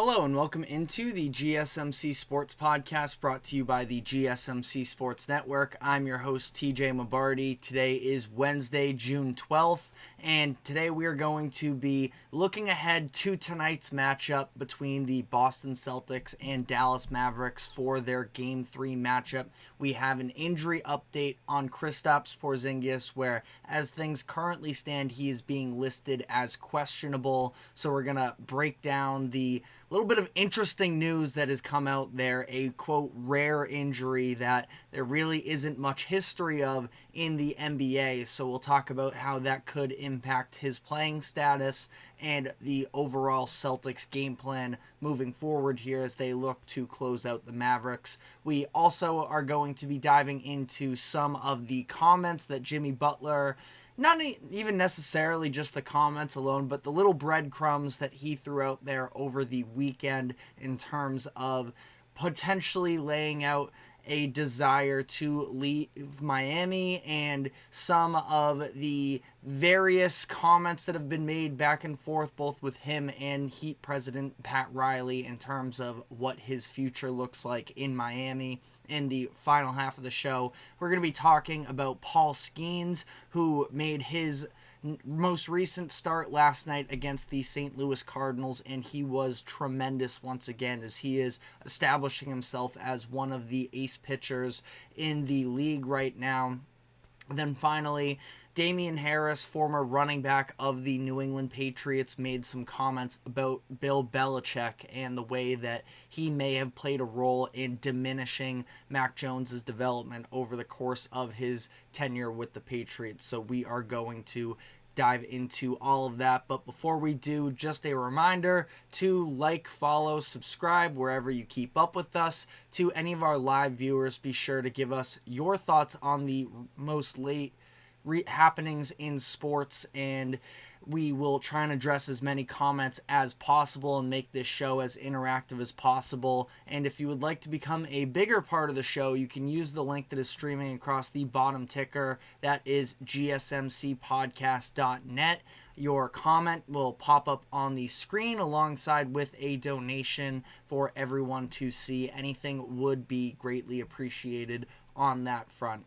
Hello and welcome into the GSMC Sports Podcast brought to you by the GSMC Sports Network. I'm your host, TJ Mabardi. Today is Wednesday, June 12th, and today we are going to be looking ahead to tonight's matchup between the Boston Celtics and Dallas Mavericks for their Game 3 matchup. We have an injury update on Kristaps Porzingis, where as things currently stand, he is being listed as questionable. So we're going to break down the little bit of interesting news that has come out there, a quote rare injury that there really isn't much history of in the NBA. So we'll talk about how that could impact his playing status and the overall Celtics game plan moving forward here as they look to close out the Mavericks. We also are going to be diving into some of the comments that Jimmy Butler, not even necessarily just the comments alone, but the little breadcrumbs that he threw out there over the weekend in terms of potentially laying out a desire to leave Miami, and some of the various comments that have been made back and forth both with him and Heat president Pat Riley in terms of what his future looks like in Miami. In the final half of the show, we're going to be talking about Paul Skeens, who made his most recent start last night against the St. Louis Cardinals, and he was tremendous once again as he is establishing himself as one of the ace pitchers in the league right now. Then finally, Damian Harris, former running back of the New England Patriots, made some comments about Bill Belichick and the way that he may have played a role in diminishing Mac Jones's development over the course of his tenure with the Patriots. So we are going to dive into all of that. But before we do, just a reminder to like, follow, subscribe wherever you keep up with us. To any of our live viewers, be sure to give us your thoughts on the most late happenings in sports, and we will try and address as many comments as possible and make this show as interactive as possible. And if you would like to become a bigger part of the show, you can use the link that is streaming across the bottom ticker. That is gsmcpodcast.net. Your comment will pop up on the screen alongside with a donation for everyone to see. Anything would be greatly appreciated on that front.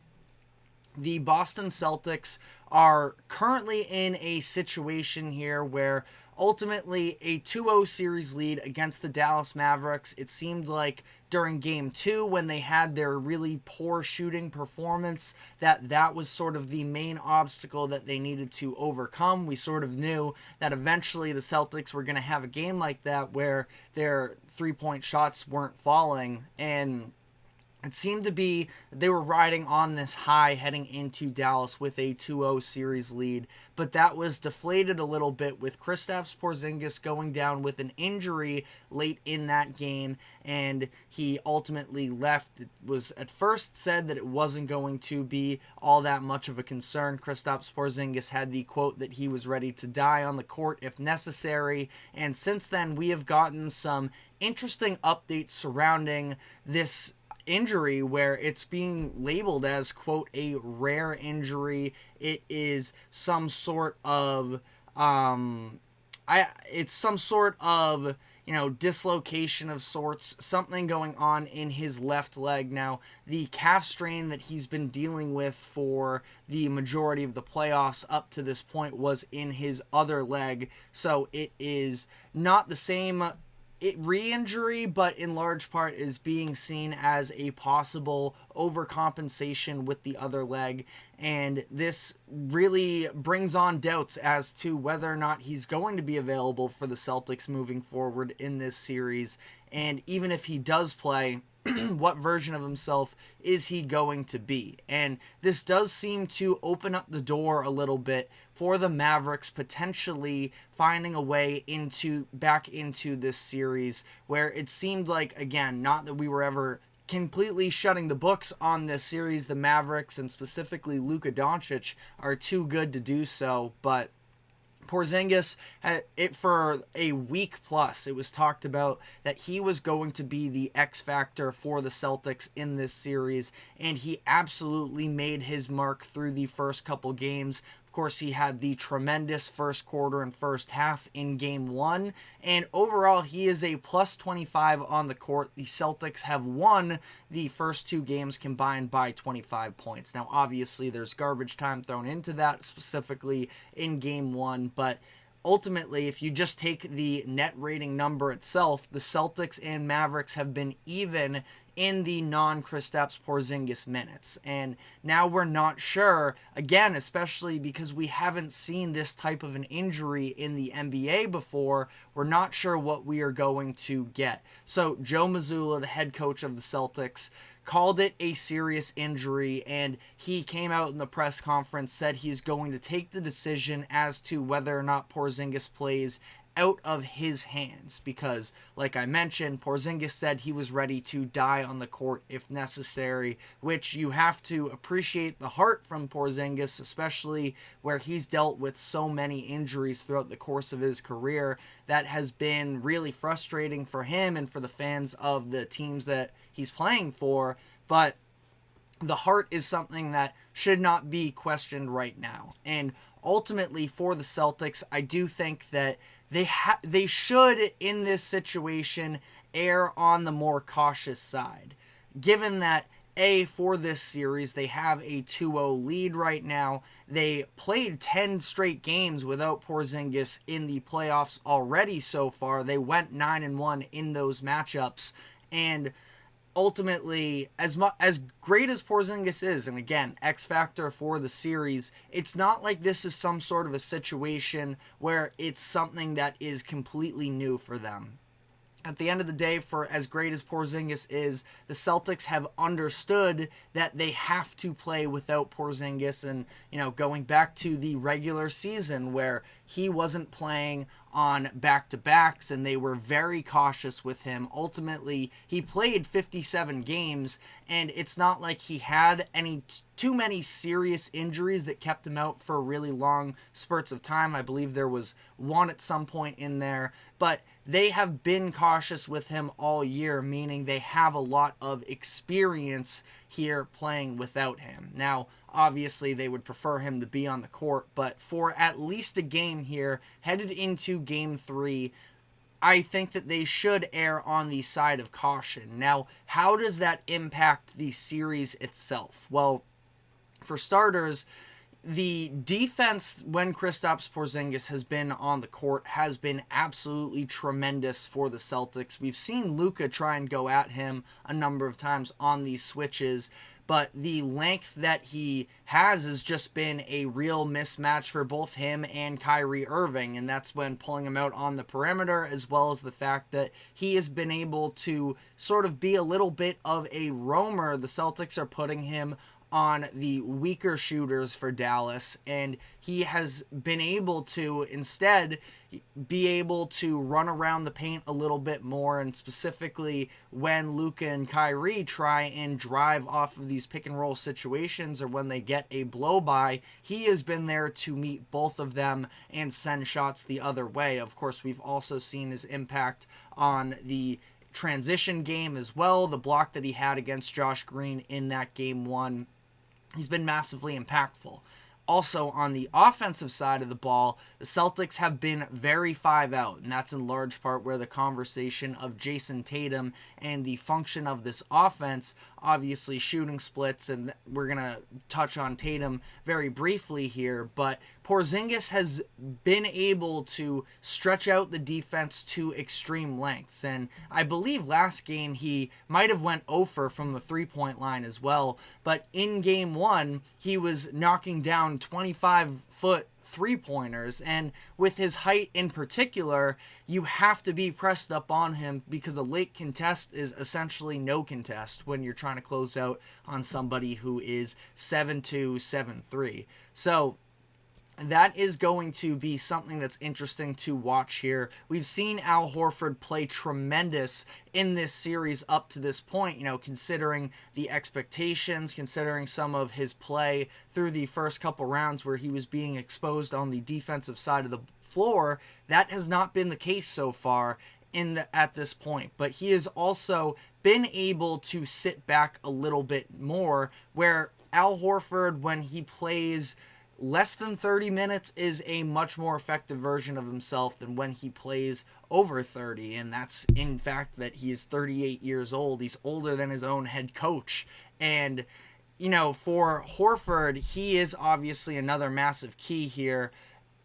The Boston Celtics are currently in a situation here where ultimately a 2-0 series lead against the Dallas Mavericks. It seemed like during Game 2, when they had their really poor shooting performance, that was sort of the main obstacle that they needed to overcome. We sort of knew that eventually the Celtics were going to have a game like that where their three-point shots weren't falling, and it seemed to be they were riding on this high heading into Dallas with a 2-0 series lead, but that was deflated a little bit with Kristaps Porzingis going down with an injury late in that game, and he ultimately left. It was at first said that it wasn't going to be all that much of a concern. Kristaps Porzingis had the quote that he was ready to die on the court if necessary, and since then we have gotten some interesting updates surrounding this injury, where it's being labeled as quote a rare injury. It is some sort of dislocation of sorts, something going on in his left leg. Now, the calf strain that he's been dealing with for the majority of the playoffs up to this point was in his other leg, so it is not the same re-injury, but in large part is being seen as a possible overcompensation with the other leg, and this really brings on doubts as to whether or not he's going to be available for the Celtics moving forward in this series, and even if he does play, what version of himself is he going to be? And this does seem to open up the door a little bit for the Mavericks potentially finding a way back into this series, where it seemed like, again, not that we were ever completely shutting the books on this series. The Mavericks, and specifically Luka Doncic, are too good to do so, but Porzingis, for a week plus, it was talked about that he was going to be the X factor for the Celtics in this series, and he absolutely made his mark through the first couple games. Of course, he had the tremendous first quarter and first half in game one. And overall, he is a plus 25 on the court. The Celtics have won the first two games combined by 25 points. Now, obviously, there's garbage time thrown into that, specifically in game one. But ultimately, if you just take the net rating number itself, the Celtics and Mavericks have been even in the non-Kristaps Porzingis minutes. And now we're not sure, again, especially because we haven't seen this type of an injury in the NBA before, we're not sure what we are going to get. So Joe Mazzulla, the head coach of the Celtics, called it a serious injury, and he came out in the press conference, said he's going to take the decision as to whether or not Porzingis plays out of his hands, because like I mentioned, Porzingis said he was ready to die on the court if necessary, which you have to appreciate the heart from Porzingis, especially where he's dealt with so many injuries throughout the course of his career. That has been really frustrating for him and for the fans of the teams that he's playing for, but the heart is something that should not be questioned right now. And ultimately for the Celtics, I do think that they should, in this situation, err on the more cautious side. Given that, for this series, they have a 2-0 lead right now. They played 10 straight games without Porzingis in the playoffs already so far. They went 9-1 in those matchups. And ultimately, as great as Porzingis is, and again, X factor for the series, it's not like this is some sort of a situation where it's something that is completely new for them. At the end of the day, for as great as Porzingis is, the Celtics have understood that they have to play without Porzingis. And, going back to the regular season where he wasn't playing on back-to-backs and they were very cautious with him. Ultimately, he played 57 games, and it's not like he had too many serious injuries that kept him out for really long spurts of time. I believe there was one at some point in there, but they have been cautious with him all year, meaning they have a lot of experience here playing without him. Now, obviously, they would prefer him to be on the court, but for at least a game here, headed into Game 3, I think that they should err on the side of caution. Now, how does that impact the series itself? Well, for starters, the defense when Kristaps Porzingis has been on the court has been absolutely tremendous for the Celtics. We've seen Luka try and go at him a number of times on these switches, but the length that he has just been a real mismatch for both him and Kyrie Irving, and that's when pulling him out on the perimeter, as well as the fact that he has been able to sort of be a little bit of a roamer. The Celtics are putting him on the weaker shooters for Dallas, and he has been able to instead be able to run around the paint a little bit more, and specifically when Luka and Kyrie try and drive off of these pick and roll situations or when they get a blow by, he has been there to meet both of them and send shots the other way. Of course, we've also seen his impact on the transition game as well. The block that he had against Josh Green in that game one, he's been massively impactful. Also, on the offensive side of the ball, the Celtics have been very 5-out, and that's in large part where the conversation of Jayson Tatum and the function of this offense, obviously shooting splits, and we're going to touch on Tatum very briefly here, but Porzingis has been able to stretch out the defense to extreme lengths, and I believe last game he might have went 0 from the three-point line as well, but in game one, he was knocking down 25-foot three-pointers, and with his height in particular, you have to be pressed up on him because a late contest is essentially no contest when you're trying to close out on somebody who is 7'2", 7'3". So that is going to be something that's interesting to watch here. We've seen Al Horford play tremendous in this series up to this point, considering the expectations, considering some of his play through the first couple rounds where he was being exposed on the defensive side of the floor. That has not been the case so far at this point, but he has also been able to sit back a little bit more, where Al Horford, when he plays less than 30 minutes is a much more effective version of himself than when he plays over 30. And that's in fact that he is 38 years old. He's older than his own head coach. And, for Horford, he is obviously another massive key here.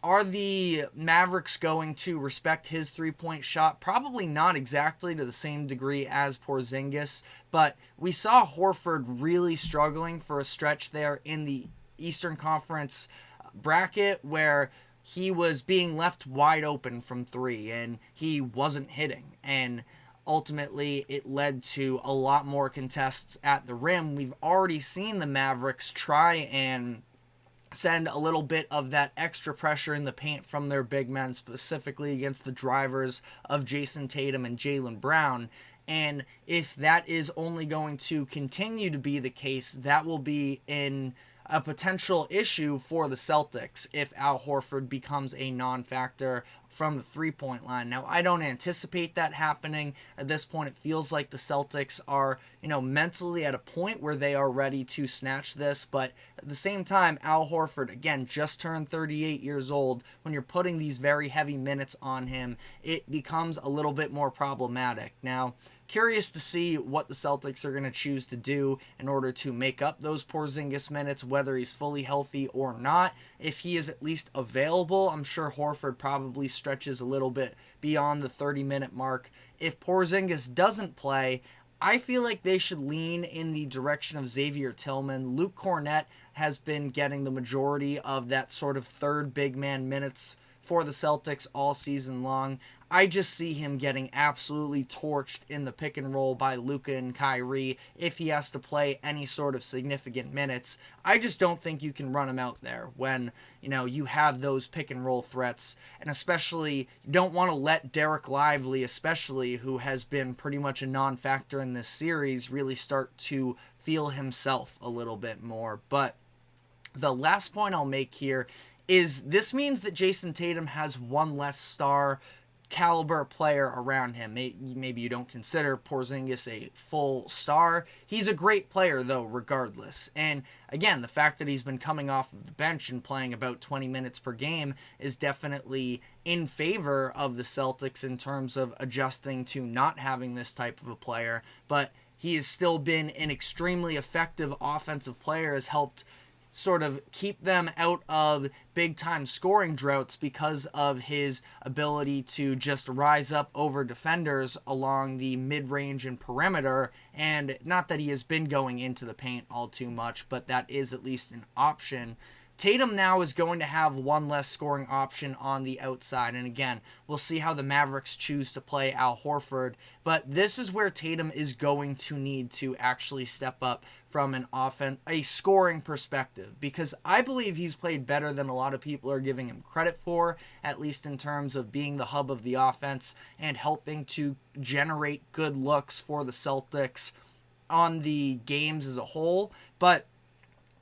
Are the Mavericks going to respect his three-point shot? Probably not exactly to the same degree as Porzingis, but we saw Horford really struggling for a stretch there in the Eastern Conference bracket where he was being left wide open from three and he wasn't hitting. And ultimately, it led to a lot more contests at the rim. We've already seen the Mavericks try and send a little bit of that extra pressure in the paint from their big men, specifically against the drivers of Jayson Tatum and Jaylen Brown. And if that is only going to continue to be the case, that will be in a potential issue for the Celtics if Al Horford becomes a non-factor from the three-point line. Now, I don't anticipate that happening. At this point, it feels like the Celtics are, mentally at a point where they are ready to snatch this. But at the same time, Al Horford, again, just turned 38 years old. When you're putting these very heavy minutes on him, it becomes a little bit more problematic. Now, curious to see what the Celtics are going to choose to do in order to make up those Porzingis minutes, whether he's fully healthy or not. If he is at least available, I'm sure Horford probably stretches a little bit beyond the 30-minute mark. If Porzingis doesn't play, I feel like they should lean in the direction of Xavier Tillman. Luke Cornett has been getting the majority of that sort of third big man minutes for the Celtics all season long. I just see him getting absolutely torched in the pick and roll by Luka and Kyrie if he has to play any sort of significant minutes. I just don't think you can run him out there when, you have those pick and roll threats. And especially, you don't want to let Derek Lively, especially, who has been pretty much a non-factor in this series, really start to feel himself a little bit more. But the last point I'll make here is this means that Jayson Tatum has one less star caliber player around him. Maybe you don't consider Porzingis a full star. He's a great player, though, regardless. And again, the fact that he's been coming off of the bench and playing about 20 minutes per game is definitely in favor of the Celtics in terms of adjusting to not having this type of a player. But he has still been an extremely effective offensive player, has helped sort of keep them out of big-time scoring droughts because of his ability to just rise up over defenders along the mid-range and perimeter. And not that he has been going into the paint all too much, but that is at least an option. Tatum now is going to have one less scoring option on the outside. And again, we'll see how the Mavericks choose to play Al Horford. But this is where Tatum is going to need to actually step up from a scoring perspective. Because I believe he's played better than a lot of people are giving him credit for, at least in terms of being the hub of the offense and helping to generate good looks for the Celtics on the games as a whole. But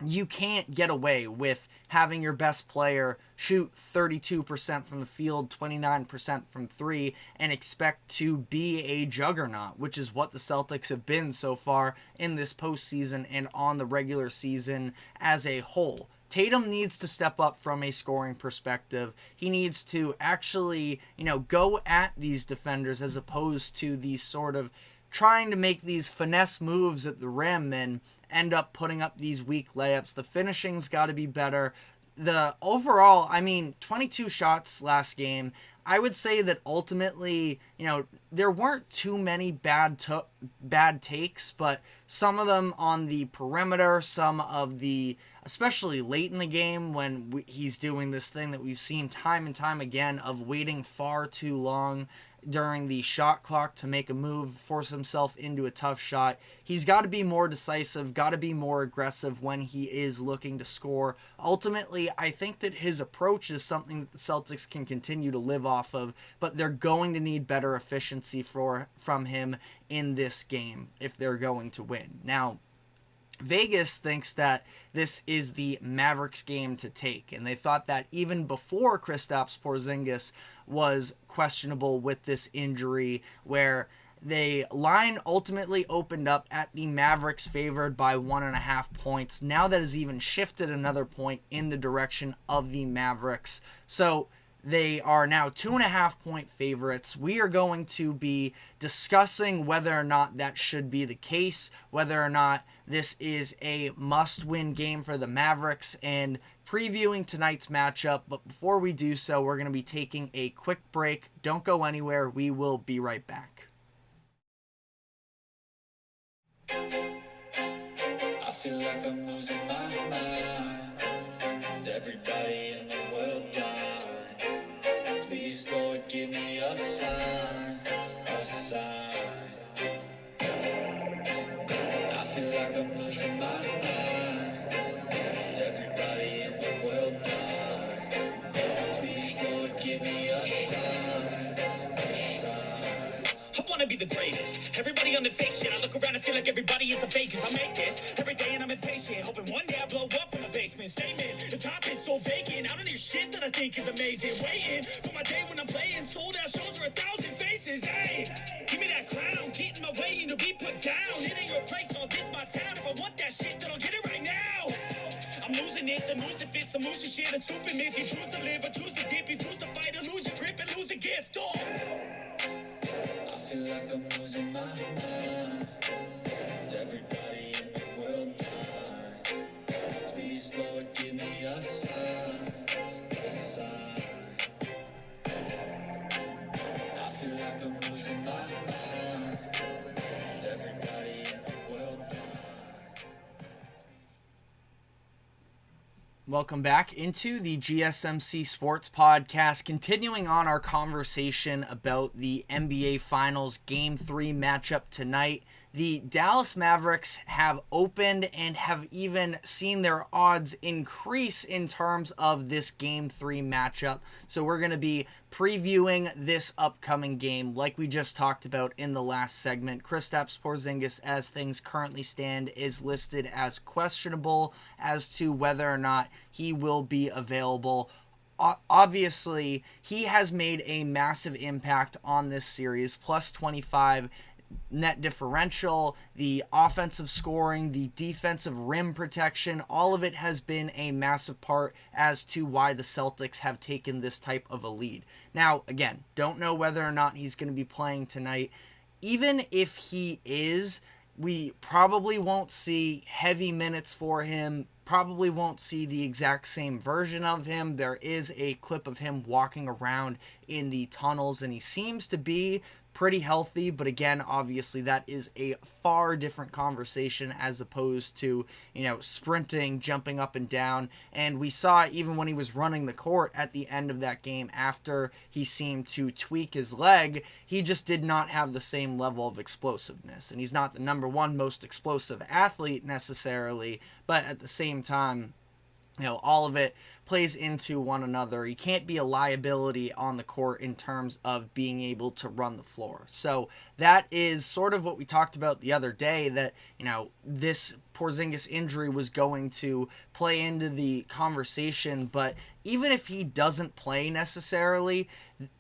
you can't get away with having your best player shoot 32% from the field, 29% from three, and expect to be a juggernaut, which is what the Celtics have been so far in this postseason and on the regular season as a whole. Tatum needs to step up from a scoring perspective. He needs to actually, go at these defenders as opposed to these sort of trying to make these finesse moves at the rim and end up putting up these weak layups. The finishing's got to be better. The overall, 22 shots last game. I would say that ultimately, there weren't too many bad takes, but some of them on the perimeter, some of the, especially late in the game when he's doing this thing that we've seen time and time again of waiting far too long during the shot clock to make a move, force himself into a tough shot. He's got to be more decisive, got to be more aggressive when he is looking to score. Ultimately, I think that his approach is something that the Celtics can continue to live off of, but they're going to need better efficiency from him in this game if they're going to win. Now, Vegas thinks that this is the Mavericks game to take, and they thought that even before Kristaps Porzingis was questionable with this injury, where The line ultimately opened up at the Mavericks favored by 1.5 points. Now that has even shifted another point in the direction of the Mavericks. So they are now 2.5-point favorites. We are going to be discussing whether or not that should be the case, whether or not this is a must-win game for the Mavericks, and previewing tonight's matchup. But before we do so, we're going to be taking a quick break. Don't go anywhere. We will be right back. I feel like I'm losing my mind. Is everybody in the world blind? Please, Lord, give me a sign, a sign. I feel like I'm losing my mind. Is everybody in the world blind? Please, Lord, give me a sign, a sign. I wanna be the greatest. Everybody on the fake shit. I look around and feel like everybody is the fakest. I make this every day and I'm impatient, hoping one day I blow up from the basement. Statement, the top is so vacant. I don't hear shit that I think is amazing. Waiting for my day when I'm playing. Sold out shows for 1,000 faces. Hey, give me that clown. Get in my way and to be put down. It ain't your place, all this my town. If I want that shit, then I'll get it right now. I'm losing it, the news that fits. I'm losing shit. A stupid myth. You choose to live or choose to dip. You choose to fight or lose your grip and lose a gift. Oh. I feel like I'm losing my mind. Is everybody in the world blind? Please, Lord, give me a sign, a sign. I feel like I'm losing my mind. Is everybody in the world blind? Welcome back into the GSMC Sports Podcast, continuing on our conversation about the NBA Finals Game 3 matchup tonight. The Dallas Mavericks have opened and have even seen their odds increase in terms of this Game 3 matchup. So we're going to be previewing this upcoming game like we just talked about in the last segment. Kristaps Porzingis, as things currently stand, is listed as questionable as to whether or not he will be available. Obviously, he has made a massive impact on this series, plus 25 net differential, the offensive scoring, the defensive rim protection, all of it has been a massive part as to why the Celtics have taken this type of a lead. Now, again, don't know whether or not he's going to be playing tonight. Even if he is, we probably won't see heavy minutes for him, probably won't see the exact same version of him. There is a clip of him walking around in the tunnels, and he seems to be pretty healthy, but again, obviously that is a far different conversation as opposed to, sprinting, jumping up and down. And we saw even when he was running the court at the end of that game, after he seemed to tweak his leg, he just did not have the same level of explosiveness. And he's not the number one most explosive athlete necessarily, but at the same time, all of it plays into one another. He can't be a liability on the court in terms of being able to run the floor. So that is sort of what we talked about the other day, that, this Porzingis injury was going to play into the conversation. But even if he doesn't play necessarily,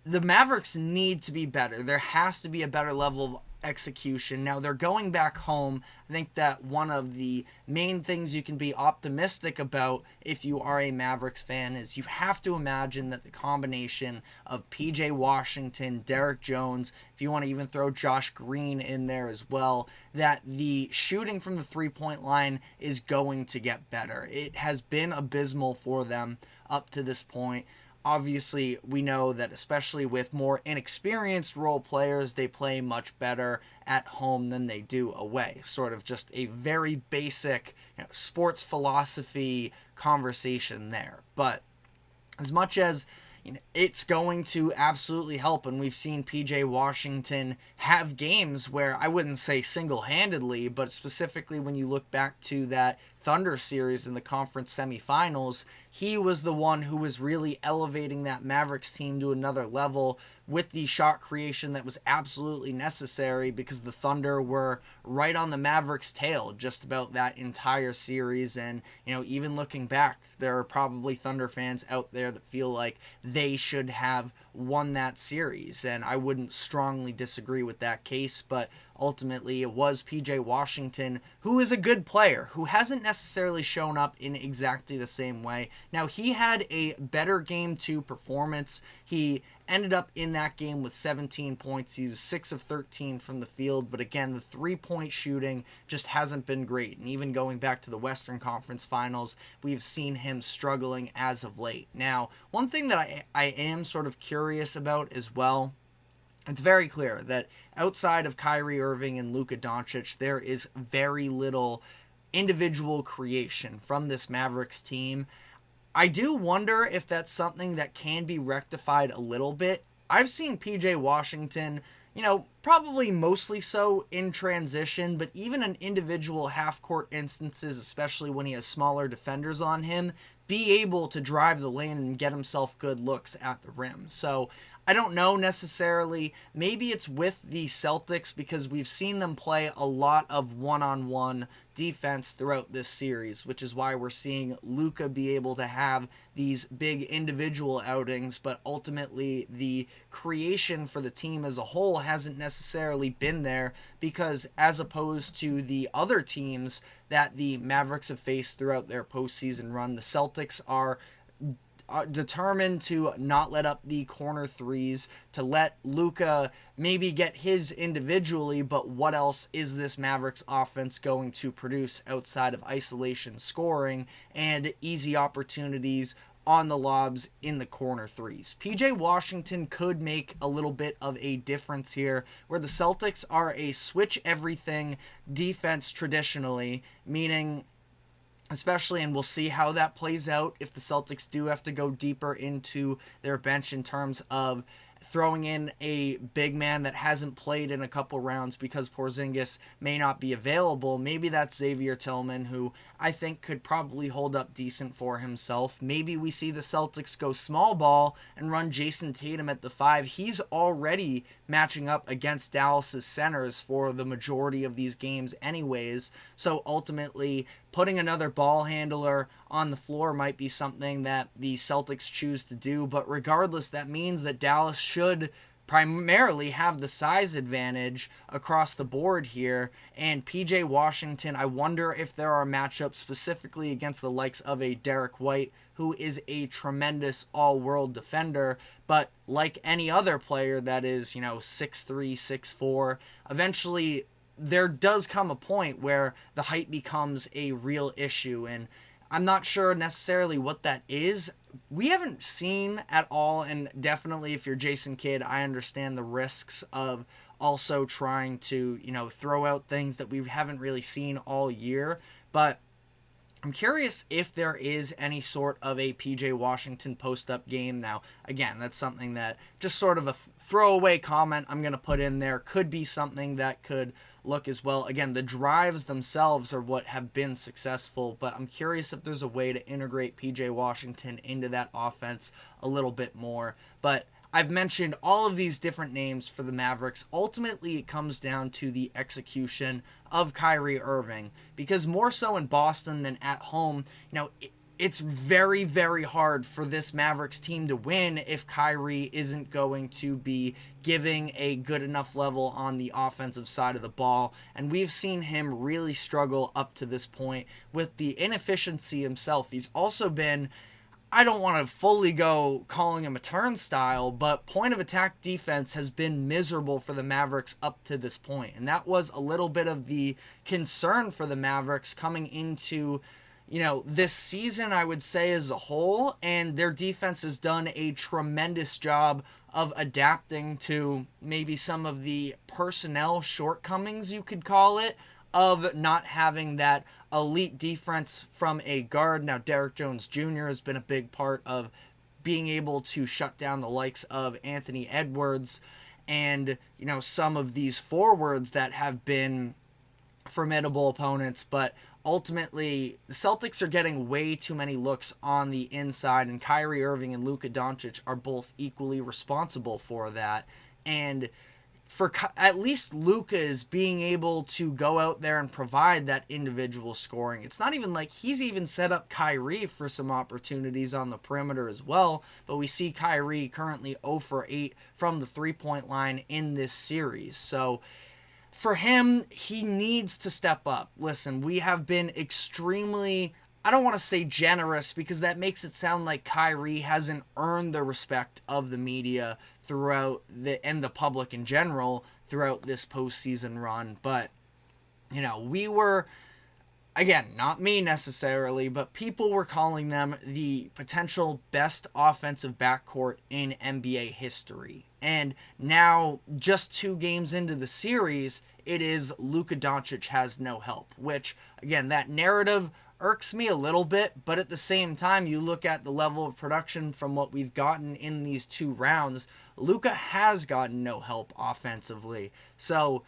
the Mavericks need to be better. There has to be a better level of execution. Now they're going back home. I think that one of the main things you can be optimistic about if you are a Mavericks fan is you have to imagine that the combination of PJ Washington, Derek Jones, if you want to even throw Josh Green in there as well, that the shooting from the three-point line is going to get better. It has been abysmal for them up to this point. Obviously, we know that especially with more inexperienced role players, they play much better at home than they do away. Sort of just a very basic sports philosophy conversation there. But as much as it's going to absolutely help, and we've seen PJ Washington have games where I wouldn't say single-handedly, but specifically when you look back to that Thunder series in the conference semifinals, he was the one who was really elevating that Mavericks team to another level with the shot creation that was absolutely necessary, because the Thunder were right on the Mavericks' tail just about that entire series. And, even looking back, there are probably Thunder fans out there that feel like they should have won that series, and I wouldn't strongly disagree with that case, but ultimately it was PJ Washington, who is a good player, who hasn't necessarily shown up in exactly the same way. Now, he had a better game 2 performance. He ended up in that game with 17 points. He was 6 of 13 from the field, but again, the three-point shooting just hasn't been great. And even going back to the Western Conference Finals, we've seen him struggling as of late. Now, one thing that I am sort of curious about as well, it's very clear that outside of Kyrie Irving and Luka Doncic, there is very little individual creation from this Mavericks team. I do wonder if that's something that can be rectified a little bit. I've seen PJ Washington, probably mostly so in transition, but even in individual half-court instances, especially when he has smaller defenders on him, be able to drive the lane and get himself good looks at the rim. So I don't know necessarily. Maybe it's with the Celtics because we've seen them play a lot of one-on-one defense throughout this series, which is why we're seeing Luka be able to have these big individual outings, but ultimately the creation for the team as a whole hasn't necessarily been there, because as opposed to the other teams that the Mavericks have faced throughout their postseason run, the Celtics are determined to not let up the corner threes, to let Luka maybe get his individually, but what else is this Mavericks offense going to produce outside of isolation scoring and easy opportunities on the lobs in the corner threes? PJ Washington could make a little bit of a difference here, where the Celtics are a switch everything defense traditionally, meaning especially, and we'll see how that plays out if the Celtics do have to go deeper into their bench in terms of throwing in a big man that hasn't played in a couple rounds because Porzingis may not be available. Maybe that's Xavier Tillman, who I think could probably hold up decent for himself. Maybe we see the Celtics go small ball and run Jayson Tatum at the 5. He's already matching up against Dallas's centers for the majority of these games anyways. So ultimately, putting another ball handler on the floor might be something that the Celtics choose to do. But regardless, that means that Dallas should primarily have the size advantage across the board here. And PJ Washington, I wonder if there are matchups specifically against the likes of a Derek White, who is a tremendous all-world defender, but like any other player that is, 6'3", 6'4", eventually there does come a point where the height becomes a real issue, and I'm not sure necessarily what that is. We haven't seen at all, and definitely if you're Jason Kidd, I understand the risks of also trying to, throw out things that we haven't really seen all year, but I'm curious if there is any sort of a PJ Washington post-up game. Now, again, that's something that just sort of a throwaway comment I'm going to put in there. Could be something that could look as well. Again, the drives themselves are what have been successful, but I'm curious if there's a way to integrate PJ Washington into that offense a little bit more. But I've mentioned all of these different names for the Mavericks. Ultimately, it comes down to the execution of Kyrie Irving, because more so in Boston than at home, it's very, very hard for this Mavericks team to win if Kyrie isn't going to be giving a good enough level on the offensive side of the ball. And we've seen him really struggle up to this point with the inefficiency himself. He's also been, I don't want to fully go calling him a turnstile, but point of attack defense has been miserable for the Mavericks up to this point. And that was a little bit of the concern for the Mavericks coming into, this season, I would say, as a whole. And their defense has done a tremendous job of adapting to maybe some of the personnel shortcomings, you could call it, of not having that elite defense from a guard. Now, Derrick Jones Jr. has been a big part of being able to shut down the likes of Anthony Edwards and, some of these forwards that have been formidable opponents. But ultimately, the Celtics are getting way too many looks on the inside, and Kyrie Irving and Luka Doncic are both equally responsible for that. And for at least Luka is being able to go out there and provide that individual scoring. It's not even like he's even set up Kyrie for some opportunities on the perimeter as well, but we see Kyrie currently 0 for 8 from the three-point line in this series. So for him, he needs to step up. Listen, we have been extremely, I don't want to say generous because that makes it sound like Kyrie hasn't earned the respect of the media throughout and the public in general throughout this postseason run. But, we were, again, not me necessarily, but people were calling them the potential best offensive backcourt in NBA history. And now, just 2 games into the series, it is Luka Doncic has no help, which, again, that narrative irks me a little bit, but at the same time, you look at the level of production from what we've gotten in these 2 rounds, Luka has gotten no help offensively. So,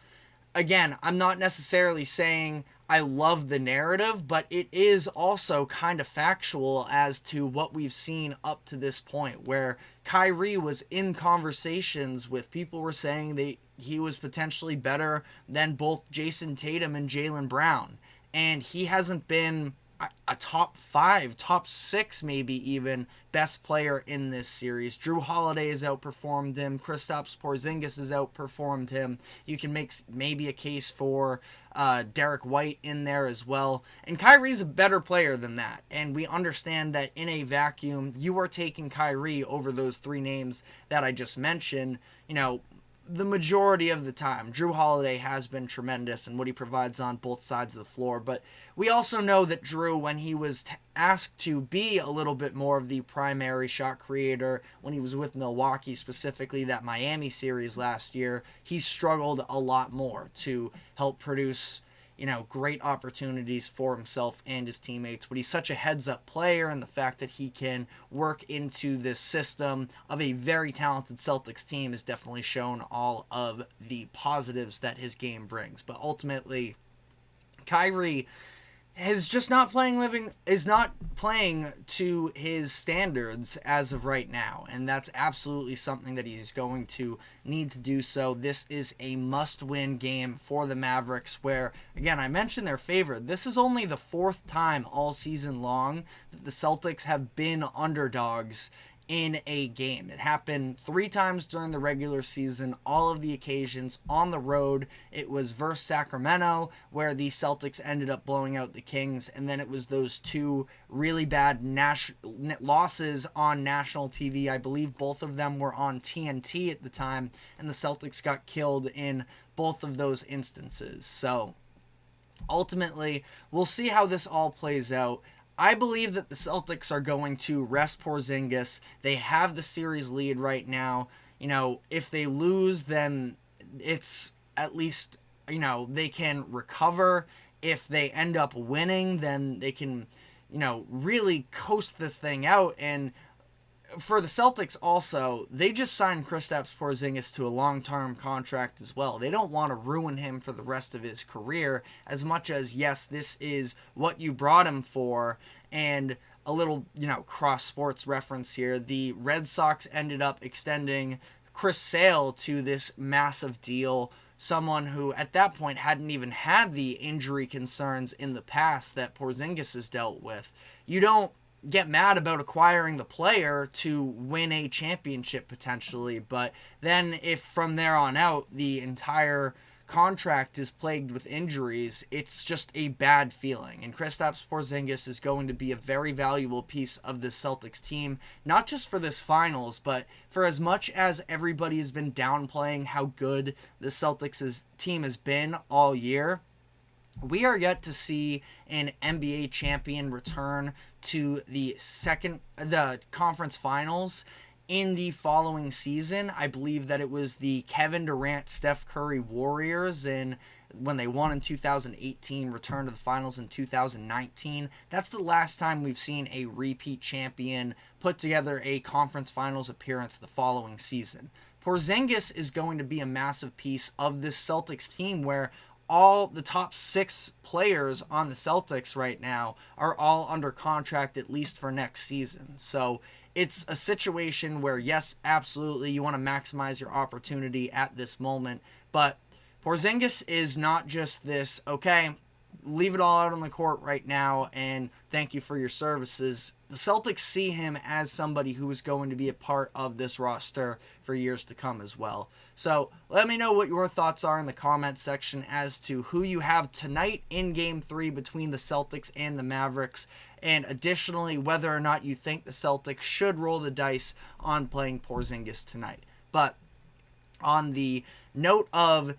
again, I'm not necessarily saying I love the narrative, but it is also kind of factual as to what we've seen up to this point, where Kyrie was in conversations with people were saying he was potentially better than both Jayson Tatum and Jaylen Brown. And he hasn't been a top 5, top 6 maybe even best player in this series. Jrue Holiday has outperformed him. Kristaps Porzingis has outperformed him. You can make maybe a case for Derek White in there as well. And Kyrie's a better player than that. And we understand that in a vacuum, you are taking Kyrie over those 3 names that I just mentioned. The majority of the time, Jrue Holiday has been tremendous in what he provides on both sides of the floor. But we also know that Jrue, when he was asked to be a little bit more of the primary shot creator, when he was with Milwaukee, specifically that Miami series last year, he struggled a lot more to help produce great opportunities for himself and his teammates. But he's such a heads-up player, and the fact that he can work into this system of a very talented Celtics team has definitely shown all of the positives that his game brings. But ultimately, Kyrie is just not playing to his standards as of right now, and that's absolutely something that he's going to need to do. So this is a must-win game for the Mavericks, where, again, I mentioned they're favored. This is only the 4th time all season long that the Celtics have been underdogs in a game. It happened 3 times during the regular season, all of the occasions on the road. It was versus Sacramento, where the Celtics ended up blowing out the Kings, and then it was those 2 really bad losses on national TV. I believe both of them were on TNT at the time, and the Celtics got killed in both of those instances. So ultimately, we'll see how this all plays out. I believe that the Celtics are going to rest Porzingis. They have the series lead right now. If they lose, then it's at least, they can recover. If they end up winning, then they can, really coast this thing out. And for the Celtics also, they just signed Kristaps Porzingis to a long-term contract as well. They don't want to ruin him for the rest of his career, as much as, yes, this is what you brought him for. And a little, cross-sports reference here, the Red Sox ended up extending Chris Sale to this massive deal, someone who at that point hadn't even had the injury concerns in the past that Porzingis has dealt with. You don't get mad about acquiring the player to win a championship potentially, but then if from there on out the entire contract is plagued with injuries, it's just a bad feeling. And Kristaps Porzingis is going to be a very valuable piece of the Celtics team, not just for this finals, but for as much as everybody has been downplaying how good the Celtics' team has been all year. We are yet to see an NBA champion return to the conference finals in the following season. I believe that it was the Kevin Durant, Steph Curry Warriors, and when they won in 2018, returned to the finals in 2019. That's the last time we've seen a repeat champion put together a conference finals appearance the following season. Porzingis is going to be a massive piece of this Celtics team, where all the top 6 players on the Celtics right now are all under contract at least for next season. So it's a situation where, yes, absolutely, you want to maximize your opportunity at this moment, but Porzingis is not just this, okay, leave it all out on the court right now and thank you for your services. The Celtics see him as somebody who is going to be a part of this roster for years to come as well. So let me know what your thoughts are in the comment section as to who you have tonight in Game 3 between the Celtics and the Mavericks, and additionally whether or not you think the Celtics should roll the dice on playing Porzingis tonight. But on the note of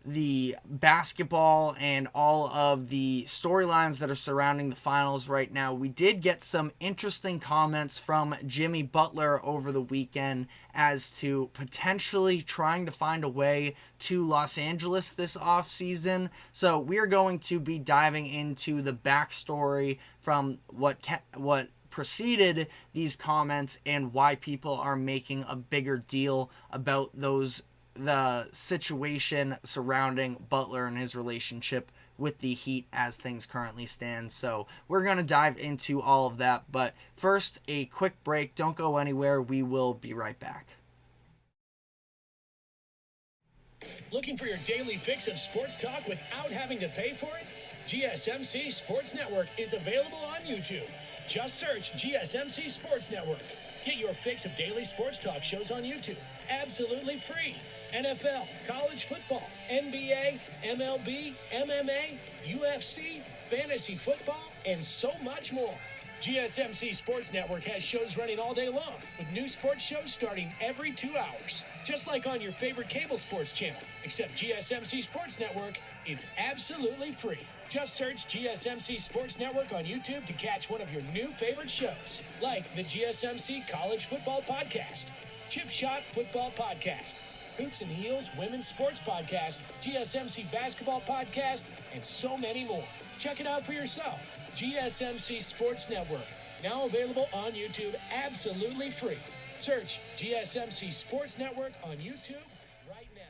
the basketball and all of the storylines that are surrounding the finals right now, we did get some interesting comments from Jimmy Butler over the weekend as to potentially trying to find a way to Los Angeles this offseason. So we are going to be diving into the backstory from what preceded these comments and why people are making a bigger deal about the situation surrounding Butler and his relationship with the Heat as things currently stand. So we're going to dive into all of that. But first, a quick break. Don't go anywhere. We will be right back. Looking for your daily fix of sports talk without having to pay for it? GSMC Sports Network is available on YouTube. Just search GSMC Sports Network. Get your fix of daily sports talk shows on YouTube, absolutely free. NFL, college football, NBA, MLB, MMA, UFC, fantasy football, and so much more. GSMC Sports Network has shows running all day long, with new sports shows starting every 2 hours. Just like on your favorite cable sports channel, except GSMC Sports Network is absolutely free. Just search GSMC Sports Network on YouTube to catch one of your new favorite shows, like the GSMC College Football Podcast, Chip Shot Football Podcast, Hoops and Heels Women's Sports Podcast, GSMC Basketball Podcast, and so many more. Check it out for yourself. GSMC Sports Network, now available on YouTube absolutely free. Search GSMC Sports Network on YouTube right now.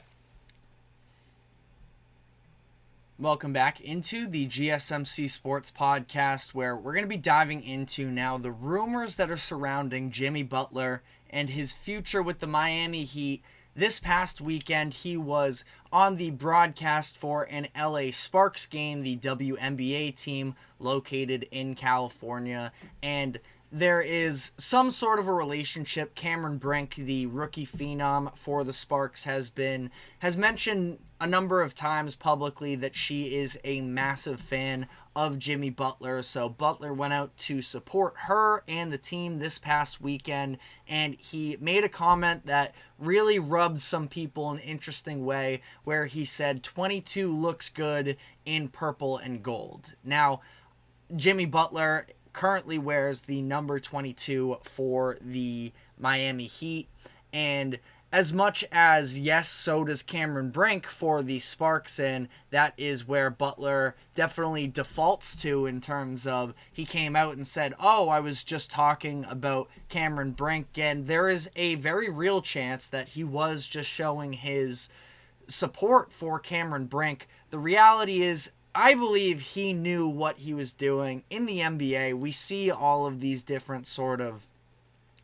Welcome back into the GSMC Sports Podcast, where we're going to be diving into now the rumors that are surrounding Jimmy Butler and his future with the Miami Heat. This past weekend, he was on the broadcast for an LA Sparks game, the WNBA team located in California, and there is some sort of a relationship. Cameron Brink, the rookie phenom for the Sparks, has mentioned a number of times publicly that she is a massive fan of Jimmy Butler. So Butler went out to support her and the team this past weekend, and he made a comment that really rubbed some people an interesting way, where he said 22 looks good in purple and gold. Now, Jimmy Butler currently wears the number 22 for the Miami Heat, and as much as, yes, so does Cameron Brink for the Sparks, and that is where Butler definitely defaults to in terms of he came out and said, oh, I was just talking about Cameron Brink, and there is a very real chance that he was just showing his support for Cameron Brink. The reality is, I believe he knew what he was doing. In the NBA, we see all of these different sort of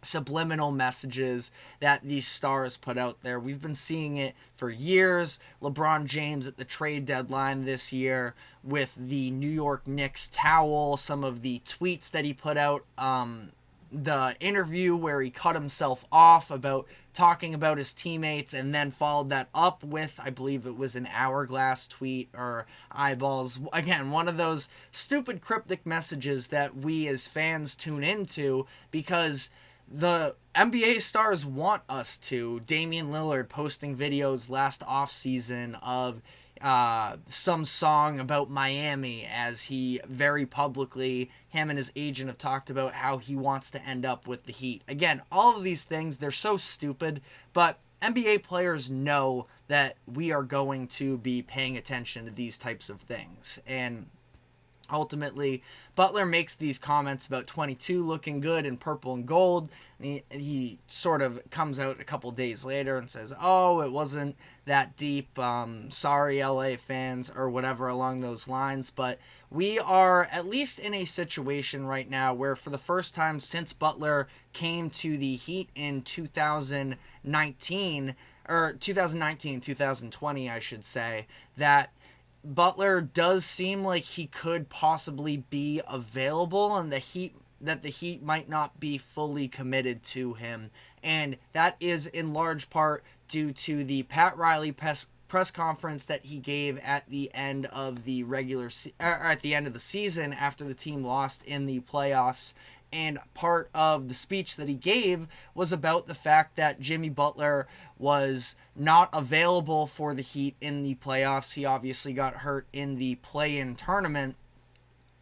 subliminal messages that these stars put out there. We've been seeing it for years. LeBron James at the trade deadline this year with the New York Knicks towel, some of the tweets that he put out, the interview where he cut himself off about talking about his teammates, and then followed that up with, I believe it was an hourglass tweet or eyeballs. Again, one of those stupid cryptic messages that we as fans tune into because the NBA stars want us to. Damian Lillard posting videos last offseason of some song about Miami, as he very publicly, him and his agent have talked about how he wants to end up with the Heat. Again, all of these things, they're so stupid, but NBA players know that we are going to be paying attention to these types of things. And Ultimately, Butler makes these comments about 22 looking good in purple and gold. And he sort of comes out a couple days later and says, oh, it wasn't that deep. Sorry, LA fans, or whatever along those lines. But we are at least in a situation right now where, for the first time since Butler came to the Heat in 2019, 2020, I should say, that Butler does seem like he could possibly be available, and the Heat might not be fully committed to him, and that is in large part due to the Pat Riley press conference that he gave at the end of the at the end of the season after the team lost in the playoffs. And part of the speech that he gave was about the fact that Jimmy Butler was not available for the Heat in the playoffs. He obviously got hurt in the play-in tournament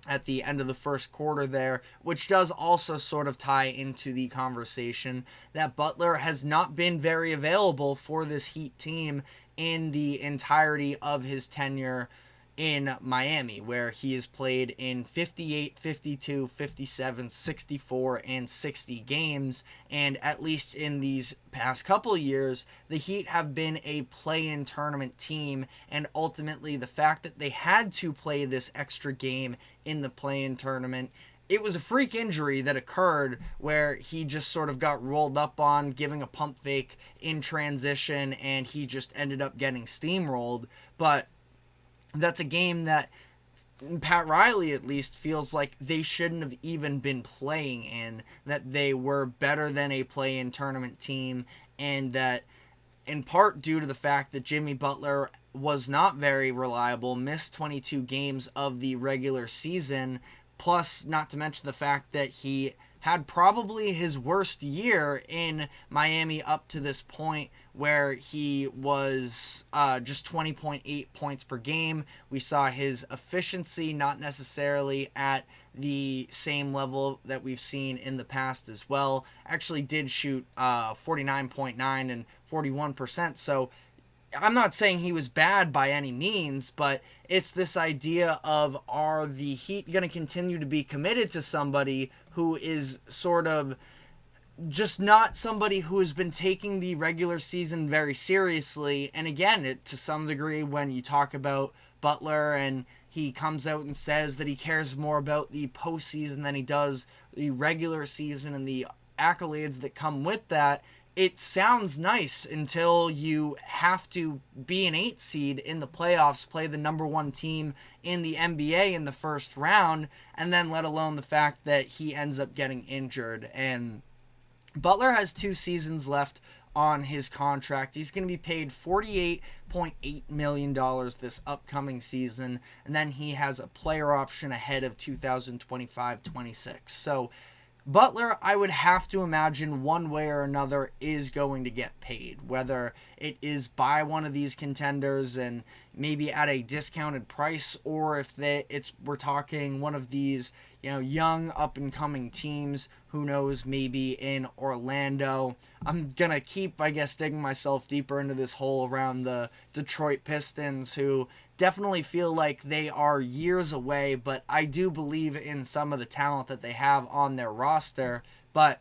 at the end of the first quarter there, which does also sort of tie into the conversation that Butler has not been very available for this Heat team in the entirety of his tenure in Miami, where he has played in 58, 52, 57, 64, and 60 games. And at least in these past couple years, the Heat have been a play-in tournament team, and ultimately the fact that they had to play this extra game in the play-in tournament, it was a freak injury that occurred where he just sort of got rolled up on, giving a pump fake in transition, and he just ended up getting steamrolled. But that's a game that Pat Riley at least feels like they shouldn't have even been playing in, that they were better than a play-in tournament team, and that in part due to the fact that Jimmy Butler was not very reliable, missed 22 games of the regular season, plus not to mention the fact that he had probably his worst year in Miami up to this point, where he was just 20.8 points per game. We saw his efficiency not necessarily at the same level that we've seen in the past as well. Actually did shoot 49.9 and 41%. So I'm not saying he was bad by any means, but it's this idea of, are the Heat going to continue to be committed to somebody who is sort of just not somebody who has been taking the regular season very seriously? And again, to some degree, when you talk about Butler and he comes out and says that he cares more about the postseason than he does the regular season and the accolades that come with that, it sounds nice until you have to be an 8 seed in the playoffs, play the number 1 team in the NBA in the first round, and then let alone the fact that he ends up getting injured. And Butler has 2 seasons left on his contract. He's going to be paid $48.8 million this upcoming season, and then he has a player option ahead of 2025-26. So Butler, I would have to imagine one way or another is going to get paid, whether it is by one of these contenders and maybe at a discounted price, or if we're talking one of these, young up and coming teams, who knows, maybe in Orlando. I'm gonna keep, digging myself deeper into this hole around the Detroit Pistons, who definitely feel like they are years away, but I do believe in some of the talent that they have on their roster. But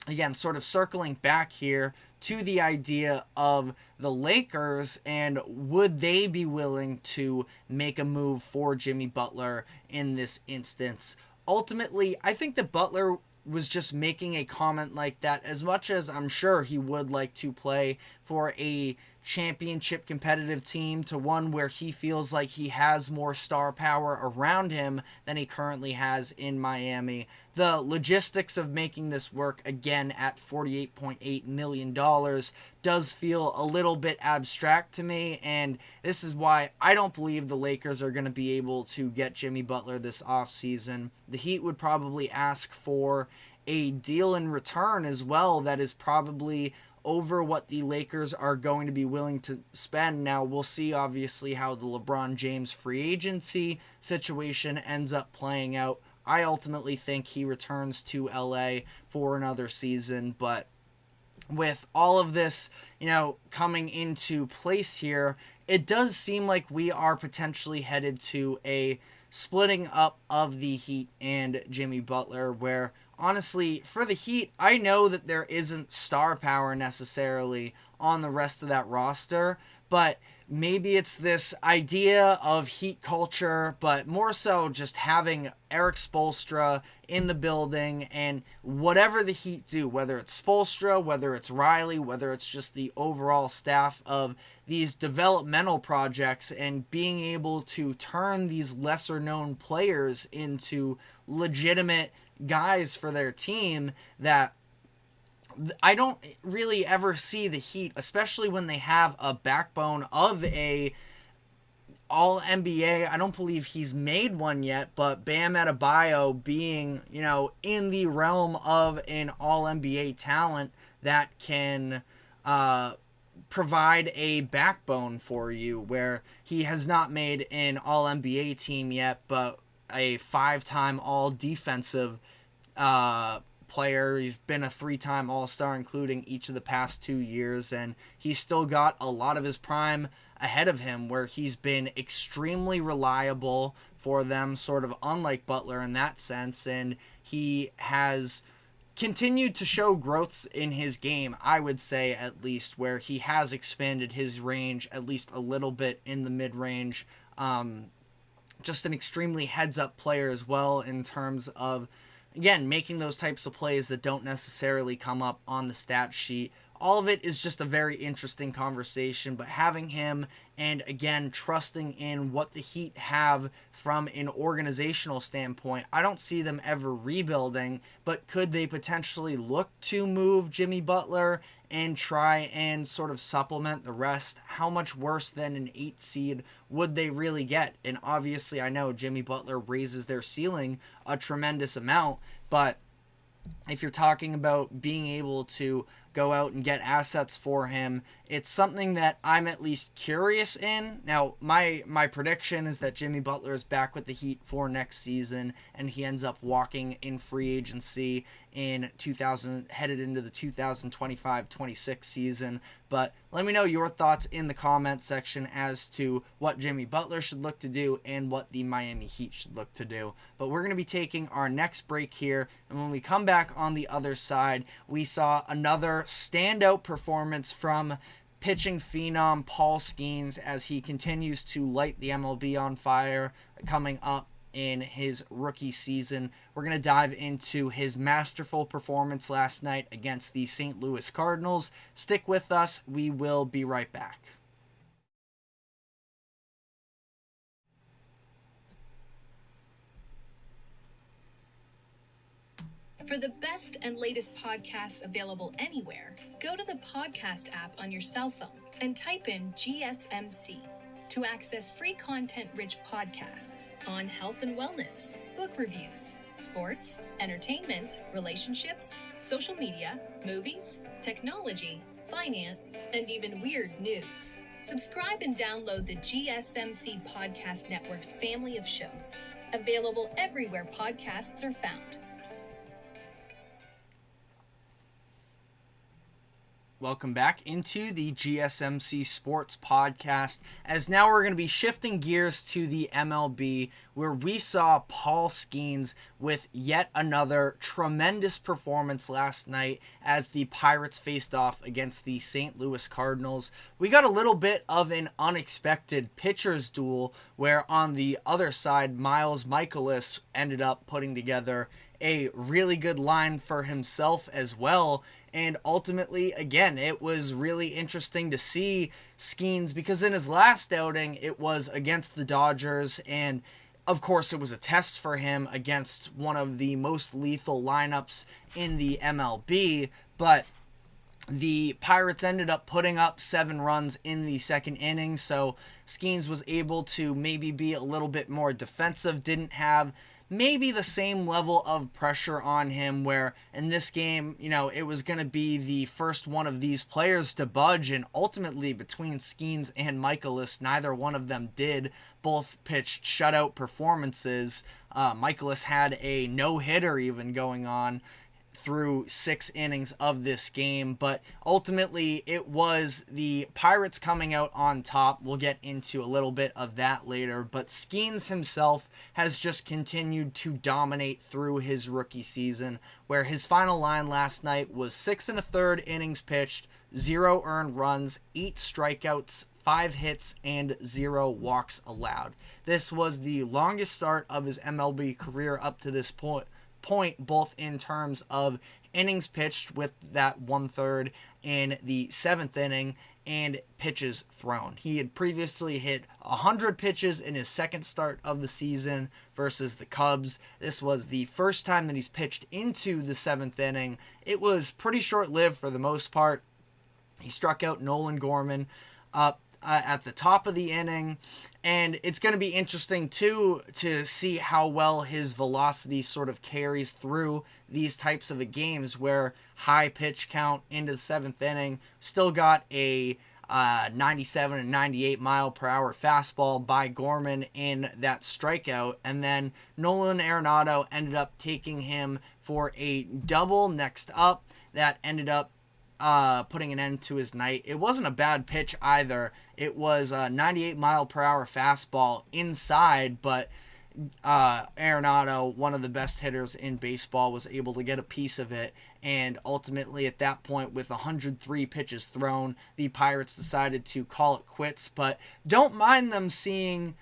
again, sort of circling back here to the idea of the Lakers, and would they be willing to make a move for Jimmy Butler in this instance? Ultimately, I think that Butler was just making a comment like that, as much as I'm sure he would like to play for a championship competitive team, to one where he feels like he has more star power around him than he currently has in Miami. The logistics of making this work, again at $48.8 million, does feel a little bit abstract to me, and this is why I don't believe the Lakers are going to be able to get Jimmy Butler this offseason. The Heat would probably ask for a deal in return as well that is probably over what the Lakers are going to be willing to spend. Now, we'll see obviously how the LeBron James free agency situation ends up playing out. I ultimately think he returns to LA for another season, but with all of this, coming into place here, it does seem like we are potentially headed to a splitting up of the Heat and Jimmy Butler, where honestly, for the Heat, I know that there isn't star power necessarily on the rest of that roster, but maybe it's this idea of Heat culture, but more so just having Eric Spoelstra in the building, and whatever the Heat do, whether it's Spoelstra, whether it's Riley, whether it's just the overall staff of these developmental projects, and being able to turn these lesser known players into legitimate guys for their team, that I don't really ever see the Heat, especially when they have a backbone of a all NBA. I don't believe he's made one yet, but Bam Adebayo being, in the realm of an all NBA talent that can provide a backbone for you, where he has not made an all NBA team yet, but a 5-time all defensive player. He's been a 3-time All-Star, including each of the past 2 years, and he's still got a lot of his prime ahead of him, where he's been extremely reliable for them, sort of unlike Butler in that sense, and he has continued to show growths in his game, I would say, at least, where he has expanded his range at least a little bit in the mid-range. Just an extremely heads-up player as well, in terms of, again, making those types of plays that don't necessarily come up on the stat sheet. All of it is just a very interesting conversation, but having him, and again, trusting in what the Heat have from an organizational standpoint, I don't see them ever rebuilding, but could they potentially look to move Jimmy Butler and try and sort of supplement the rest? How much worse than an 8 seed would they really get? And obviously, I know Jimmy Butler raises their ceiling a tremendous amount, but if you're talking about being able to go out and get assets for him, it's something that I'm at least curious in. Now, my prediction is that Jimmy Butler is back with the Heat for next season, and he ends up walking in free agency in headed into the 2025-26 season. But let me know your thoughts in the comment section as to what Jimmy Butler should look to do and what the Miami Heat should look to do. But we're going to be taking our next break here, and when we come back on the other side, we saw another standout performance from pitching phenom Paul Skeens as he continues to light the MLB on fire coming up in his rookie season. We're going to dive into his masterful performance last night against the St. Louis Cardinals. Stick with us. We will be right back. For the best and latest podcasts available anywhere, go to the podcast app on your cell phone and type in GSMC to access free content-rich podcasts on health and wellness, book reviews, sports, entertainment, relationships, social media, movies, technology, finance, and even weird news. Subscribe and download the GSMC Podcast Network's family of shows, available everywhere podcasts are found. Welcome back into the GSMC Sports Podcast, as now we're going to be shifting gears to the MLB, where we saw Paul Skeens with yet another tremendous performance last night as the Pirates faced off against the St. Louis Cardinals. We got a little bit of an unexpected pitcher's duel, where on the other side, Miles Mikolas ended up putting together a really good line for himself as well. And ultimately, again, it was really interesting to see Skeens, because in his last outing, it was against the Dodgers, and of course it was a test for him against one of the most lethal lineups in the MLB, but the Pirates ended up putting up 7 runs in the second inning, so Skeens was able to maybe be a little bit more defensive, didn't have maybe the same level of pressure on him, where in this game, it was going to be the first one of these players to budge, and ultimately between Skeens and Mikolas, neither one of them did. Both pitched shutout performances. Mikolas had a no-hitter even going on, through 6 innings of this game, but ultimately it was the Pirates coming out on top. We'll get into a little bit of that later, but Skeens himself has just continued to dominate through his rookie season, where his final line last night was 6 1/3 innings pitched, 0 earned runs, 8 strikeouts, 5 hits, and 0 walks allowed. This was the longest start of his MLB career up to this point, both in terms of innings pitched with that 1/3 in the 7th inning and pitches thrown. He had previously hit 100 pitches in his second start of the season versus the Cubs. This was the first time that he's pitched into the 7th inning. It was pretty short-lived for the most part. He struck out Nolan Gorman up at the top of the inning, and it's going to be interesting too to see how well his velocity sort of carries through these types of games where high pitch count into the 7th inning. Still got a 97 and 98 mile per hour fastball by Gorman in that strikeout, and then Nolan Arenado ended up taking him for a double next up that ended up putting an end to his night. It wasn't a bad pitch either. It was a 98 mile per hour fastball inside, but Arenado, one of the best hitters in baseball, was able to get a piece of it, and ultimately at that point, with 103 pitches thrown, the Pirates decided to call it quits. But don't mind them seeing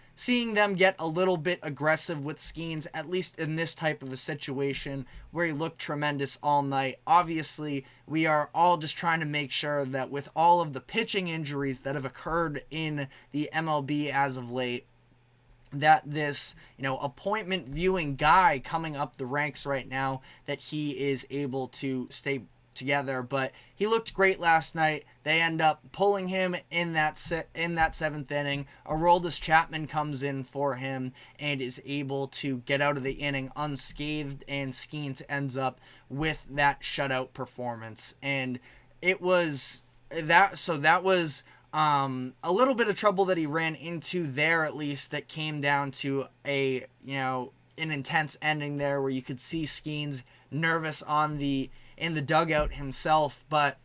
them get a little bit aggressive with Skeens, at least in this type of a situation where he looked tremendous all night. Obviously, we are all just trying to make sure that with all of the pitching injuries that have occurred in the MLB as of late, that this, appointment viewing guy coming up the ranks right now, that he is able to stay together. But he looked great last night. They end up pulling him in that 7th inning. Aroldis Chapman comes in for him and is able to get out of the inning unscathed, and Skeens ends up with that shutout performance. And it was that, so that was a little bit of trouble that he ran into there, at least, that came down to an intense ending there where you could see Skeens nervous in the dugout himself. But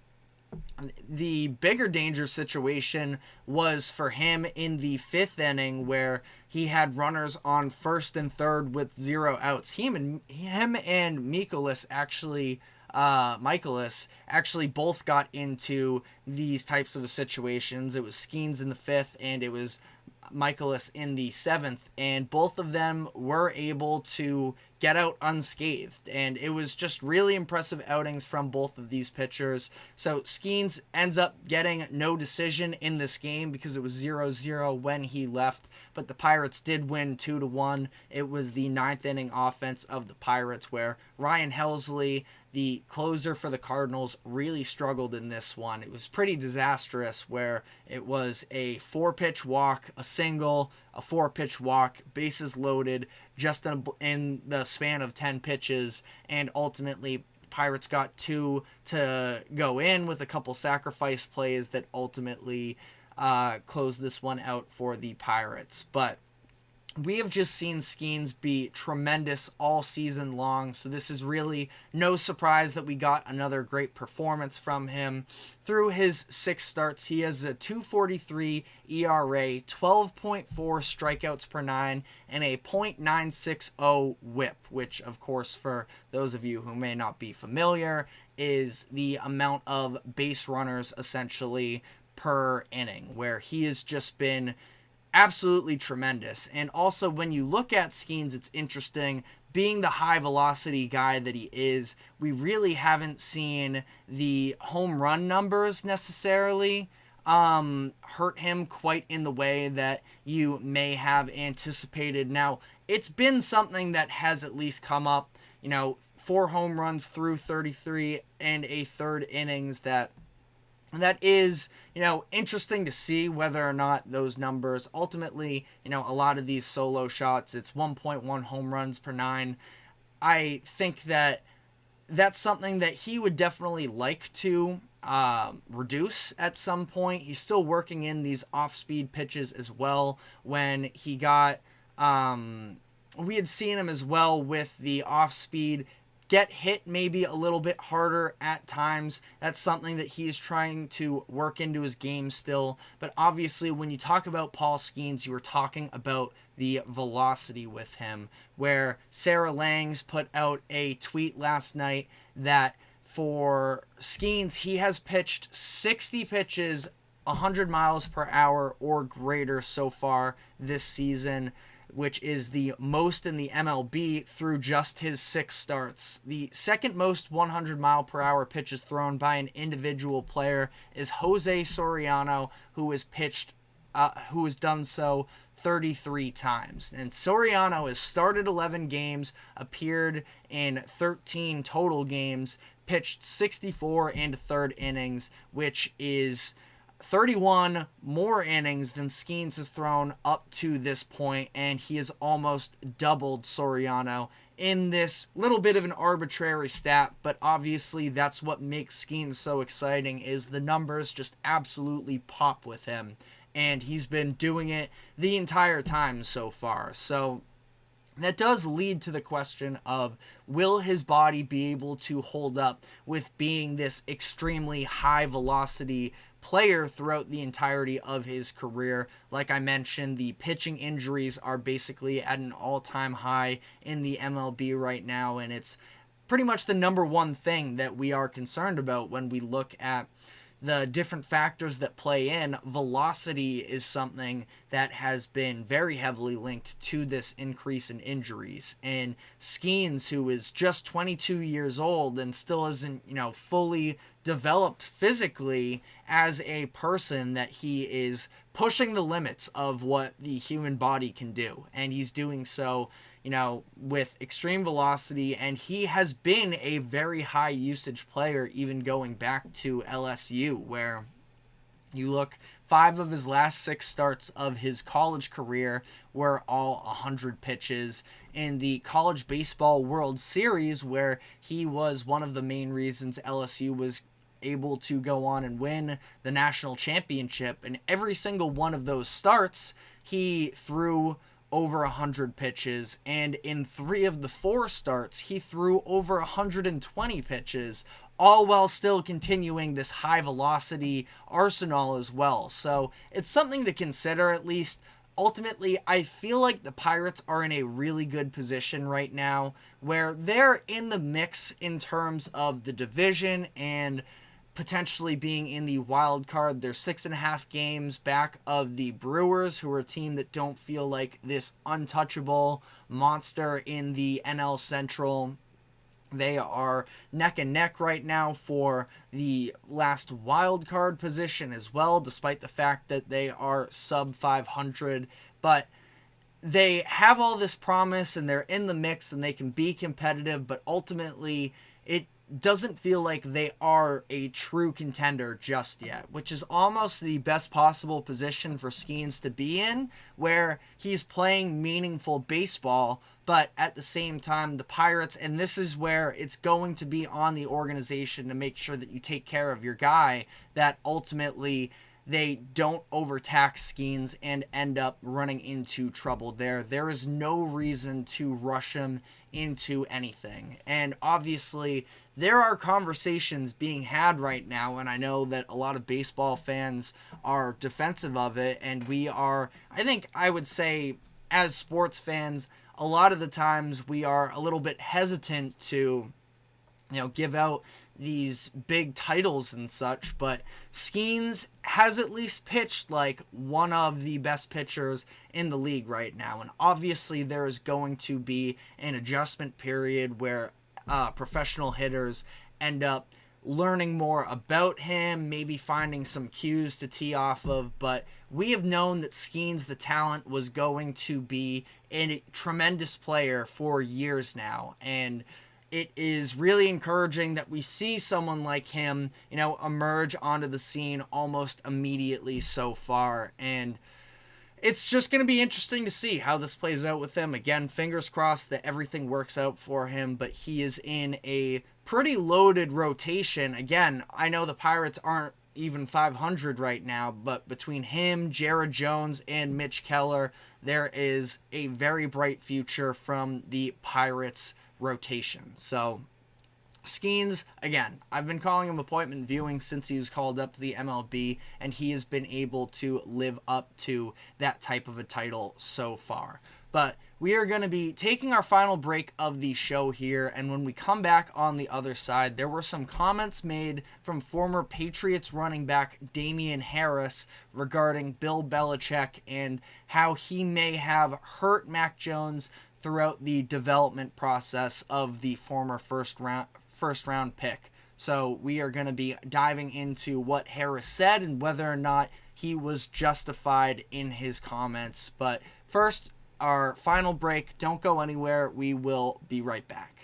the bigger danger situation was for him in the 5th inning, where he had runners on 1st and 3rd with 0 outs. Him and Michaelis actually both got into these types of situations. It was Skeens in the 5th, and it was Michaelis in the 7th, and both of them were able to get out unscathed, and it was just really impressive outings from both of these pitchers. So Skeens ends up getting no decision in this game because it was 0-0 when he left, but the Pirates did win 2-1. It was the 9th inning offense of the Pirates where Ryan Helsley, the closer for the Cardinals, really struggled in this one. It was pretty disastrous, where it was a 4-pitch walk, a single, a 4-pitch walk, bases loaded, just in the span of 10 pitches, and ultimately Pirates got 2 to go in with a couple sacrifice plays that ultimately closed this one out for the Pirates. But we have just seen Skeens be tremendous all season long, so this is really no surprise that we got another great performance from him. Through his 6 starts, he has a 2.43 ERA, 12.4 strikeouts per 9, and a .960 WHIP, which, of course, for those of you who may not be familiar, is the amount of base runners, essentially, per inning, where he has just been absolutely tremendous. And also, when you look at Skeens, it's interesting, being the high velocity guy that he is, we really haven't seen the home run numbers necessarily hurt him quite in the way that you may have anticipated. Now, it's been something that has at least come up, 4 home runs through 33 and a third innings. That is, interesting to see whether or not those numbers ultimately, a lot of these solo shots, it's 1.1 home runs per 9. I think that that's something that he would definitely like to reduce at some point. He's still working in these off-speed pitches as well. When he got, we had seen him as well with the off-speed get hit maybe a little bit harder at times. That's something that he is trying to work into his game still. But obviously, when you talk about Paul Skeens, you were talking about the velocity with him, where Sarah Langs put out a tweet last night that for Skeens, he has pitched 60 pitches 100 miles per hour or greater so far this season, which is the most in the MLB through just his 6 starts. The second most 100 mile per hour pitches thrown by an individual player is Jose Soriano, who has done so 33 times. And Soriano has started 11 games, appeared in 13 total games, pitched 64 and third innings, which is 31 more innings than Skeens has thrown up to this point, and he has almost doubled Soriano in this little bit of an arbitrary stat, but obviously that's what makes Skeens so exciting, is the numbers just absolutely pop with him, and he's been doing it the entire time so far. So that does lead to the question of, will his body be able to hold up with being this extremely high velocity player throughout the entirety of his career? Like I mentioned, the pitching injuries are basically at an all-time high in the MLB right now, and it's pretty much the number one thing that we are concerned about when we look at the different factors that play in. Velocity is something that has been very heavily linked to this increase in injuries. And Skeens, who is just 22 years old and still isn't, fully developed physically as a person, that he is pushing the limits of what the human body can do. And he's doing so, with extreme velocity, and he has been a very high usage player even going back to LSU, where you look, 5 of his last 6 starts of his college career were all 100 pitches. In the College Baseball World Series, where he was one of the main reasons LSU was able to go on and win the national championship, and every single one of those starts he threw over 100 pitches, and in 3 of the 4 starts he threw over 120 pitches, all while still continuing this high velocity arsenal as well. So it's something to consider. At least ultimately, I feel like the Pirates are in a really good position right now, where they're in the mix in terms of the division and potentially being in the wild card. They're 6.5 games back of the Brewers, who are a team that don't feel like this untouchable monster in the NL Central. They are neck and neck right now for the last wild card position as well, despite the fact that they are sub 500. But they have all this promise, and they're in the mix, and they can be competitive, but ultimately it doesn't feel like they are a true contender just yet, which is almost the best possible position for Skeens to be in, where he's playing meaningful baseball, but at the same time, the Pirates, and this is where it's going to be on the organization to make sure that you take care of your guy, that ultimately they don't overtax Skeens and end up running into trouble there. There is no reason to rush him into anything. And obviously, there are conversations being had right now, and I know that a lot of baseball fans are defensive of it, and we are, I would say, as sports fans, a lot of the times we are a little bit hesitant to, give out these big titles and such, but Skeens has at least pitched like one of the best pitchers in the league right now, and obviously there is going to be an adjustment period where professional hitters end up learning more about him, maybe finding some cues to tee off of, but we have known that Skeens, the talent, was going to be a tremendous player for years now, and it is really encouraging that we see someone like him, emerge onto the scene almost immediately so far. And it's just going to be interesting to see how this plays out with him. Again, fingers crossed that everything works out for him, but he is in a pretty loaded rotation. Again, I know the Pirates aren't even 500 right now, but between him, Jared Jones, and Mitch Keller, there is a very bright future from the Pirates rotation. So Skeens, again, I've been calling him appointment viewing since he was called up to the MLB, and he has been able to live up to that type of a title so far. But we are going to be taking our final break of the show here, and when we come back on the other side, there were some comments made from former Patriots running back Damian Harris regarding Bill Belichick and how he may have hurt Mac Jones throughout the development process of the former first round pick. So we are going to be diving into what Harris said and whether or not he was justified in his comments. But first, our final break. Don't go anywhere. We will be right back.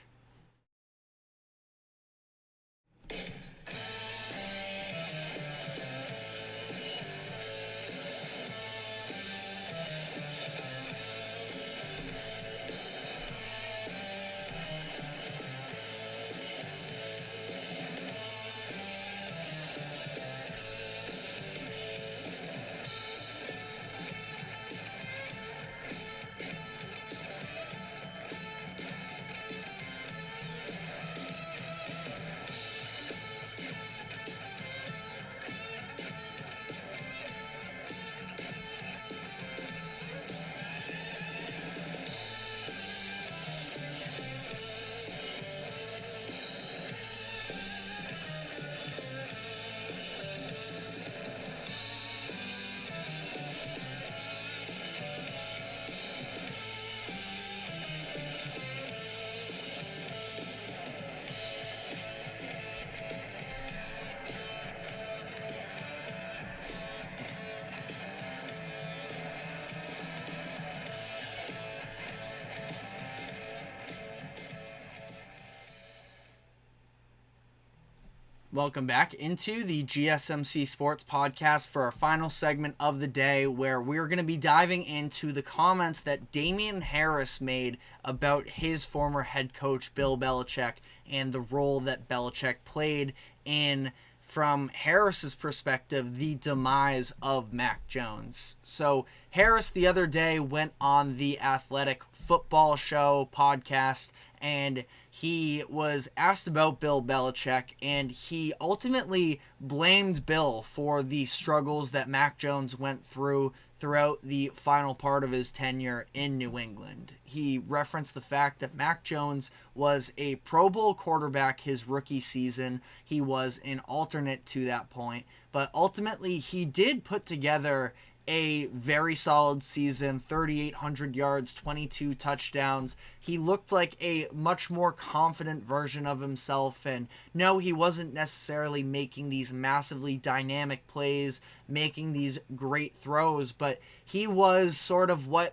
Welcome back into the GSMC Sports Podcast for our final segment of the day, where we're going to be diving into the comments that Damian Harris made about his former head coach Bill Belichick and the role that Belichick played in, from Harris's perspective, the demise of Mac Jones. So Harris the other day went on the Athletic Football Show podcast, and he was asked about Bill Belichick, and he ultimately blamed Bill for the struggles that Mac Jones went throughout the final part of his tenure in New England. He referenced the fact that Mac Jones was a Pro Bowl quarterback his rookie season. He was an alternate to that point, but ultimately he did put together a very solid season, 3,800 yards, 22 touchdowns. He looked like a much more confident version of himself, and no, he wasn't necessarily making these massively dynamic plays, making these great throws, but he was sort of what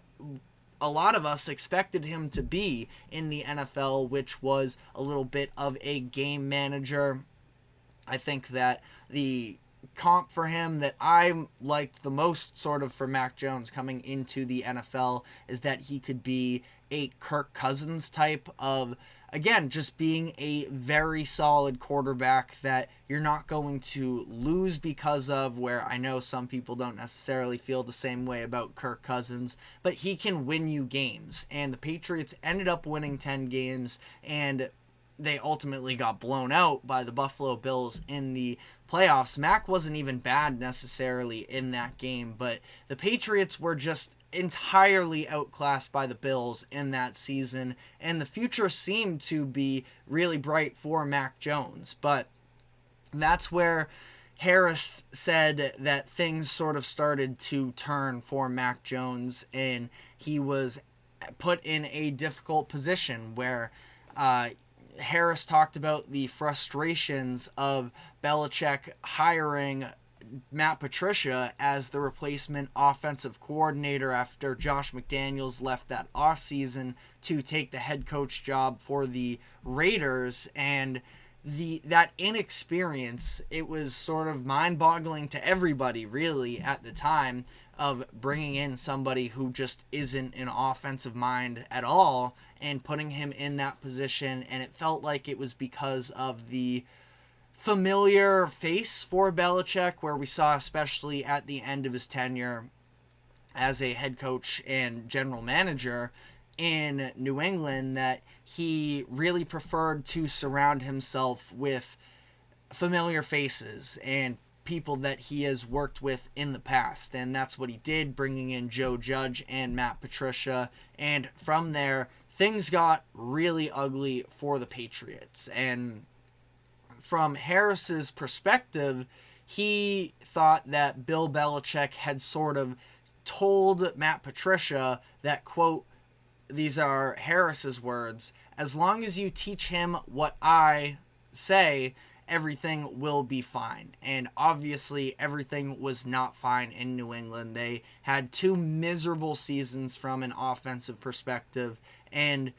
a lot of us expected him to be in the NFL, which was a little bit of a game manager. I think that the comp for him that I liked the most sort of for Mac Jones coming into the NFL is that he could be a Kirk Cousins type of, again, just being a very solid quarterback that you're not going to lose because of, where I know some people don't necessarily feel the same way about Kirk Cousins, but he can win you games. And the Patriots ended up winning 10 games, and they ultimately got blown out by the Buffalo Bills in the playoffs. Mac wasn't even bad necessarily in that game, but the Patriots were just entirely outclassed by the Bills in that season, and the future seemed to be really bright for Mac Jones. But that's where Harris said that things sort of started to turn for Mac Jones, and he was put in a difficult position where Harris talked about the frustrations of Belichick hiring Matt Patricia as the replacement offensive coordinator after Josh McDaniels left that offseason to take the head coach job for the Raiders, and that inexperience, it was sort of mind-boggling to everybody really at the time, of bringing in somebody who just isn't an offensive mind at all and putting him in that position. And it felt like it was because of the familiar face for Belichick, where we saw, especially at the end of his tenure as a head coach and general manager, in New England that he really preferred to surround himself with familiar faces and people that he has worked with in the past, and that's what he did, bringing in Joe Judge and Matt Patricia. And from there, things got really ugly for the Patriots. And from Harris's perspective, he thought that Bill Belichick had sort of told Matt Patricia that, quote, these are Harris's words, as long as you teach him what I say, everything will be fine. And obviously everything was not fine in New England. They had 2 miserable seasons from an offensive perspective, and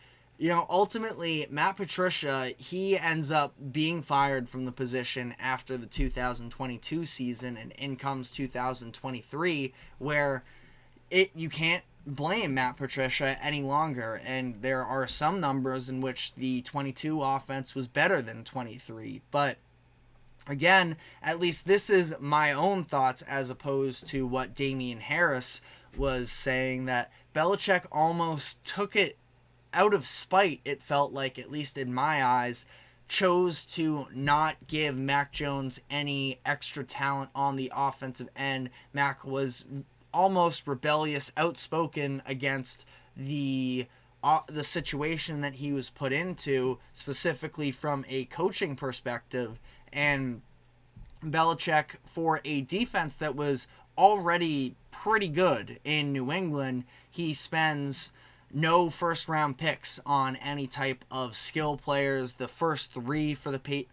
ultimately Matt Patricia, he ends up being fired from the position after the 2022 season, and in comes 2023, where you can't blame Matt Patricia any longer. And there are some numbers in which the 22 offense was better than 23. But again, at least this is my own thoughts as opposed to what Damian Harris was saying, that Belichick almost took it out of spite, it felt like, at least in my eyes, chose to not give Mac Jones any extra talent on the offensive end. Mac was almost rebellious, outspoken against the situation that he was put into, specifically from a coaching perspective. And Belichick, for a defense that was already pretty good in New England, he spends no first round picks on any type of skill players. The first 3 for the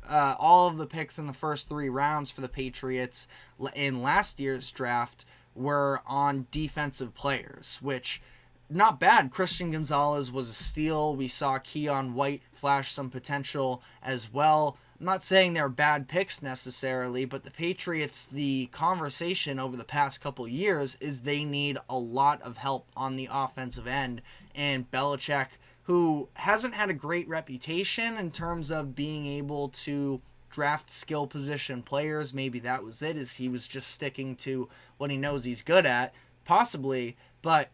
all of the picks in the first 3 rounds for the Patriots in last year's draft were on defensive players, which, not bad. Christian Gonzalez was a steal. We saw Keon White flash some potential as well. I'm not saying they're bad picks necessarily, but the Patriots, the conversation over the past couple years is they need a lot of help on the offensive end. And Belichick, who hasn't had a great reputation in terms of being able to draft skill position players, maybe that was it, is he was just sticking to what he knows he's good at, possibly, but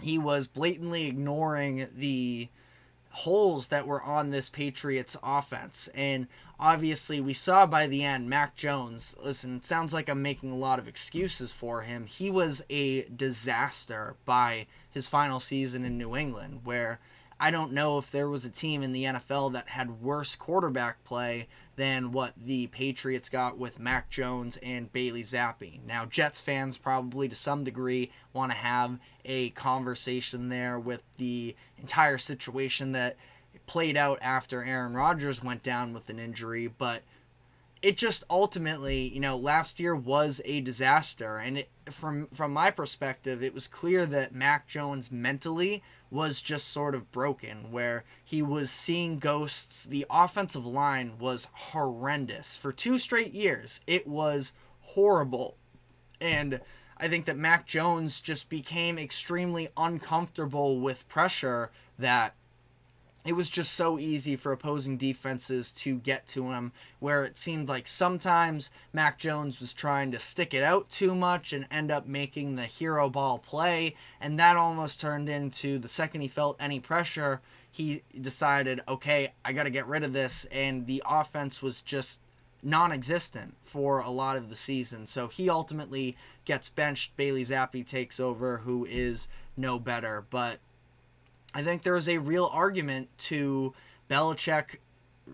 he was blatantly ignoring the holes that were on this Patriots offense. And obviously we saw by the end, Mac Jones, listen, it sounds like I'm making a lot of excuses for him. He was a disaster by his final season in New England, where I don't know if there was a team in the NFL that had worse quarterback play than what the Patriots got with Mac Jones and Bailey Zappi. Now, Jets fans probably to some degree want to have a conversation there with the entire situation that played out after Aaron Rodgers went down with an injury, but it just ultimately, last year was a disaster. And from my perspective, it was clear that Mac Jones mentally was just sort of broken, where he was seeing ghosts. The offensive line was horrendous. For 2 straight years, it was horrible. And I think that Mac Jones just became extremely uncomfortable with pressure, that it was just so easy for opposing defenses to get to him, where it seemed like sometimes Mac Jones was trying to stick it out too much and end up making the hero ball play, and that almost turned into, the second he felt any pressure, he decided, okay, I got to get rid of this, and the offense was just non-existent for a lot of the season. So he ultimately gets benched. Bailey Zappi takes over, who is no better. But I think there is a real argument to Belichick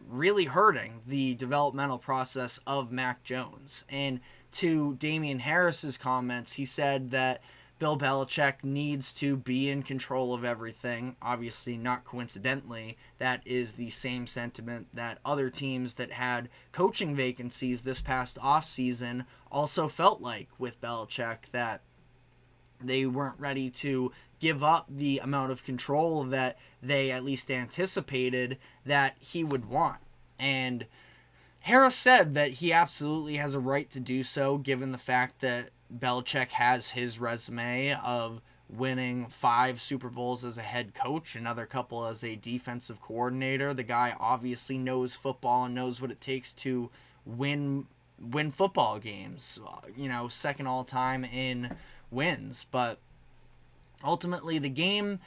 really hurting the developmental process of Mac Jones. And to Damian Harris's comments, he said that Bill Belichick needs to be in control of everything. Obviously, not coincidentally, that is the same sentiment that other teams that had coaching vacancies this past offseason also felt like with Belichick, that they weren't ready to give up the amount of control that they at least anticipated that he would want. And Harris said that he absolutely has a right to do so, given the fact that Belichick has his resume of winning 5 Super Bowls as a head coach, another couple as a defensive coordinator. The guy obviously knows football and knows what it takes to win football games. Second all time in wins. But ultimately, the game,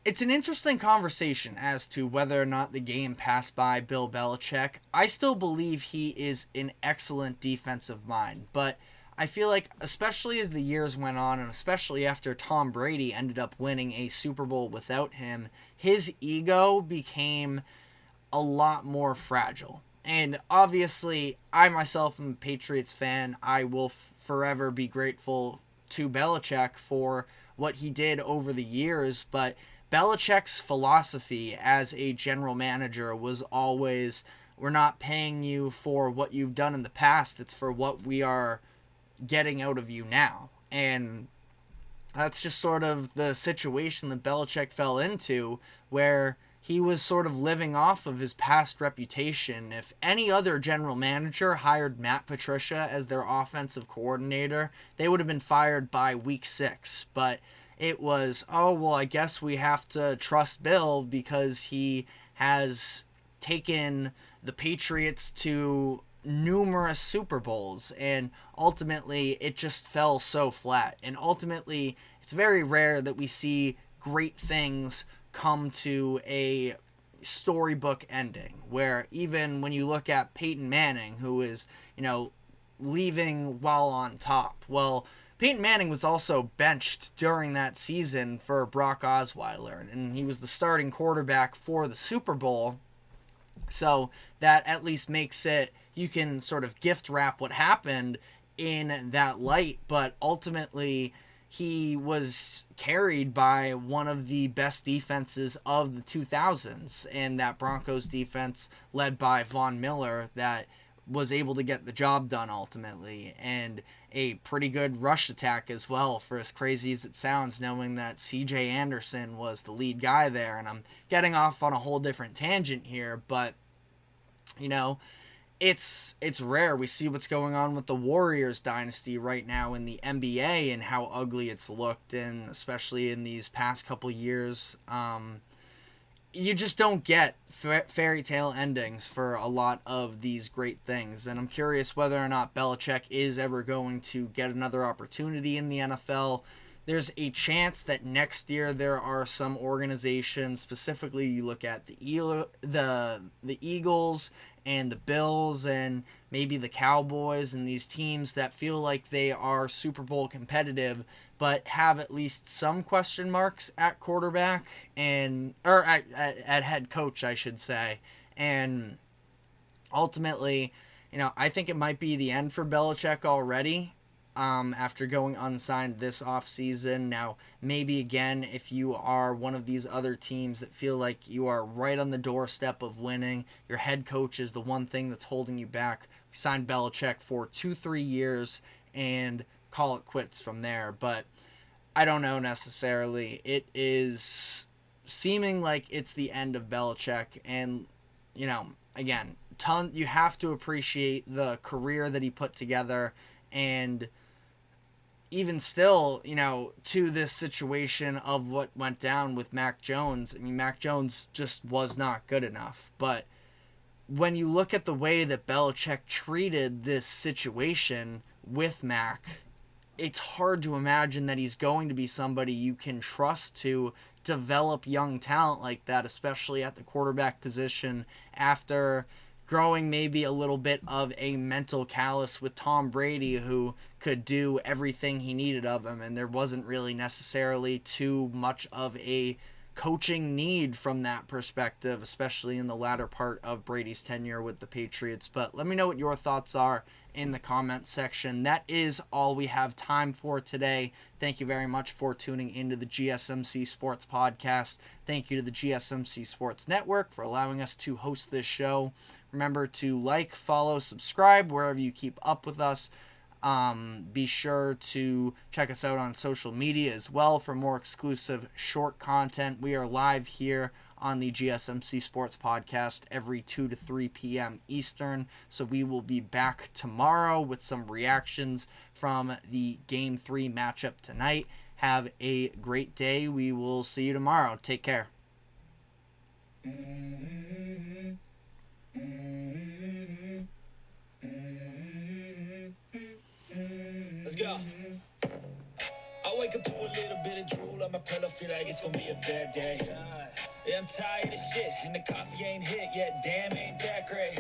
it's an interesting conversation as to whether or not the game passed by Bill Belichick. I still believe he is an excellent defensive mind, but I feel like, especially as the years went on, and especially after Tom Brady ended up winning a Super Bowl without him, his ego became a lot more fragile. And obviously, I myself am a Patriots fan. I will forever be grateful to Belichick for what he did over the years, but Belichick's philosophy as a general manager was always, we're not paying you for what you've done in the past, it's for what we are getting out of you now. And that's just sort of the situation that Belichick fell into, where he was sort of living off of his past reputation. If any other general manager hired Matt Patricia as their offensive coordinator, they would have been fired by week 6. But it was, oh, well, I guess we have to trust Bill because he has taken the Patriots to numerous Super Bowls, and ultimately it just fell so flat. And ultimately, it's very rare that we see great things come to a storybook ending, where even when you look at Peyton Manning, who is, leaving while on top, well, Peyton Manning was also benched during that season for Brock Osweiler, and he was the starting quarterback for the Super Bowl. So that at least makes it, you can sort of gift wrap what happened in that light, but ultimately he was carried by one of the best defenses of the 2000s, and that Broncos defense led by Von Miller that was able to get the job done ultimately, and a pretty good rush attack as well, for as crazy as it sounds, knowing that CJ Anderson was the lead guy there. And I'm getting off on a whole different tangent here, but it's rare. We see what's going on with the Warriors dynasty right now in the NBA and how ugly it's looked, and especially in these past couple years, you just don't get fairy tale endings for a lot of these great things. And I'm curious whether or not Belichick is ever going to get another opportunity in the NFL. There's a chance that next year there are some organizations, specifically you look at the Eagles and the Bills and maybe the Cowboys, and these teams that feel like they are Super Bowl competitive but have at least some question marks at quarterback, or at head coach, I should say. And ultimately, I think it might be the end for Belichick already, after going unsigned this offseason. Now, maybe again, if you are one of these other teams that feel like you are right on the doorstep of winning, your head coach is the one thing that's holding you back, sign Belichick for 2-3 years and call it quits from there. But I don't know necessarily. It is seeming like it's the end of Belichick, and again, you have to appreciate the career that he put together, and even still, to this situation of what went down with Mac Jones. I mean, Mac Jones just was not good enough. But when you look at the way that Belichick treated this situation with Mac, it's hard to imagine that he's going to be somebody you can trust to develop young talent like that, especially at the quarterback position, after growing maybe a little bit of a mental callus with Tom Brady, who could do everything he needed of him, and there wasn't really necessarily too much of a coaching need from that perspective, especially in the latter part of Brady's tenure with the Patriots. But let me know what your thoughts are in the comments section. That is all we have time for today. Thank you very much for tuning into the GSMC Sports Podcast. Thank you to the GSMC Sports Network for allowing us to host this show. Remember to like, follow, subscribe wherever you keep up with us. Be sure to check us out on social media as well for more exclusive short content. We are live here on the GSMC Sports Podcast every 2 to 3 p.m. Eastern. So we will be back tomorrow with some reactions from the Game 3 matchup tonight. Have a great day. We will see you tomorrow. Take care. Let's go. I wake wake up to a little bit of drool on my pillow, feel like it's gonna be a bad day. Yeah, I'm tired of shit, and the coffee ain't hit yet, damn, ain't that great.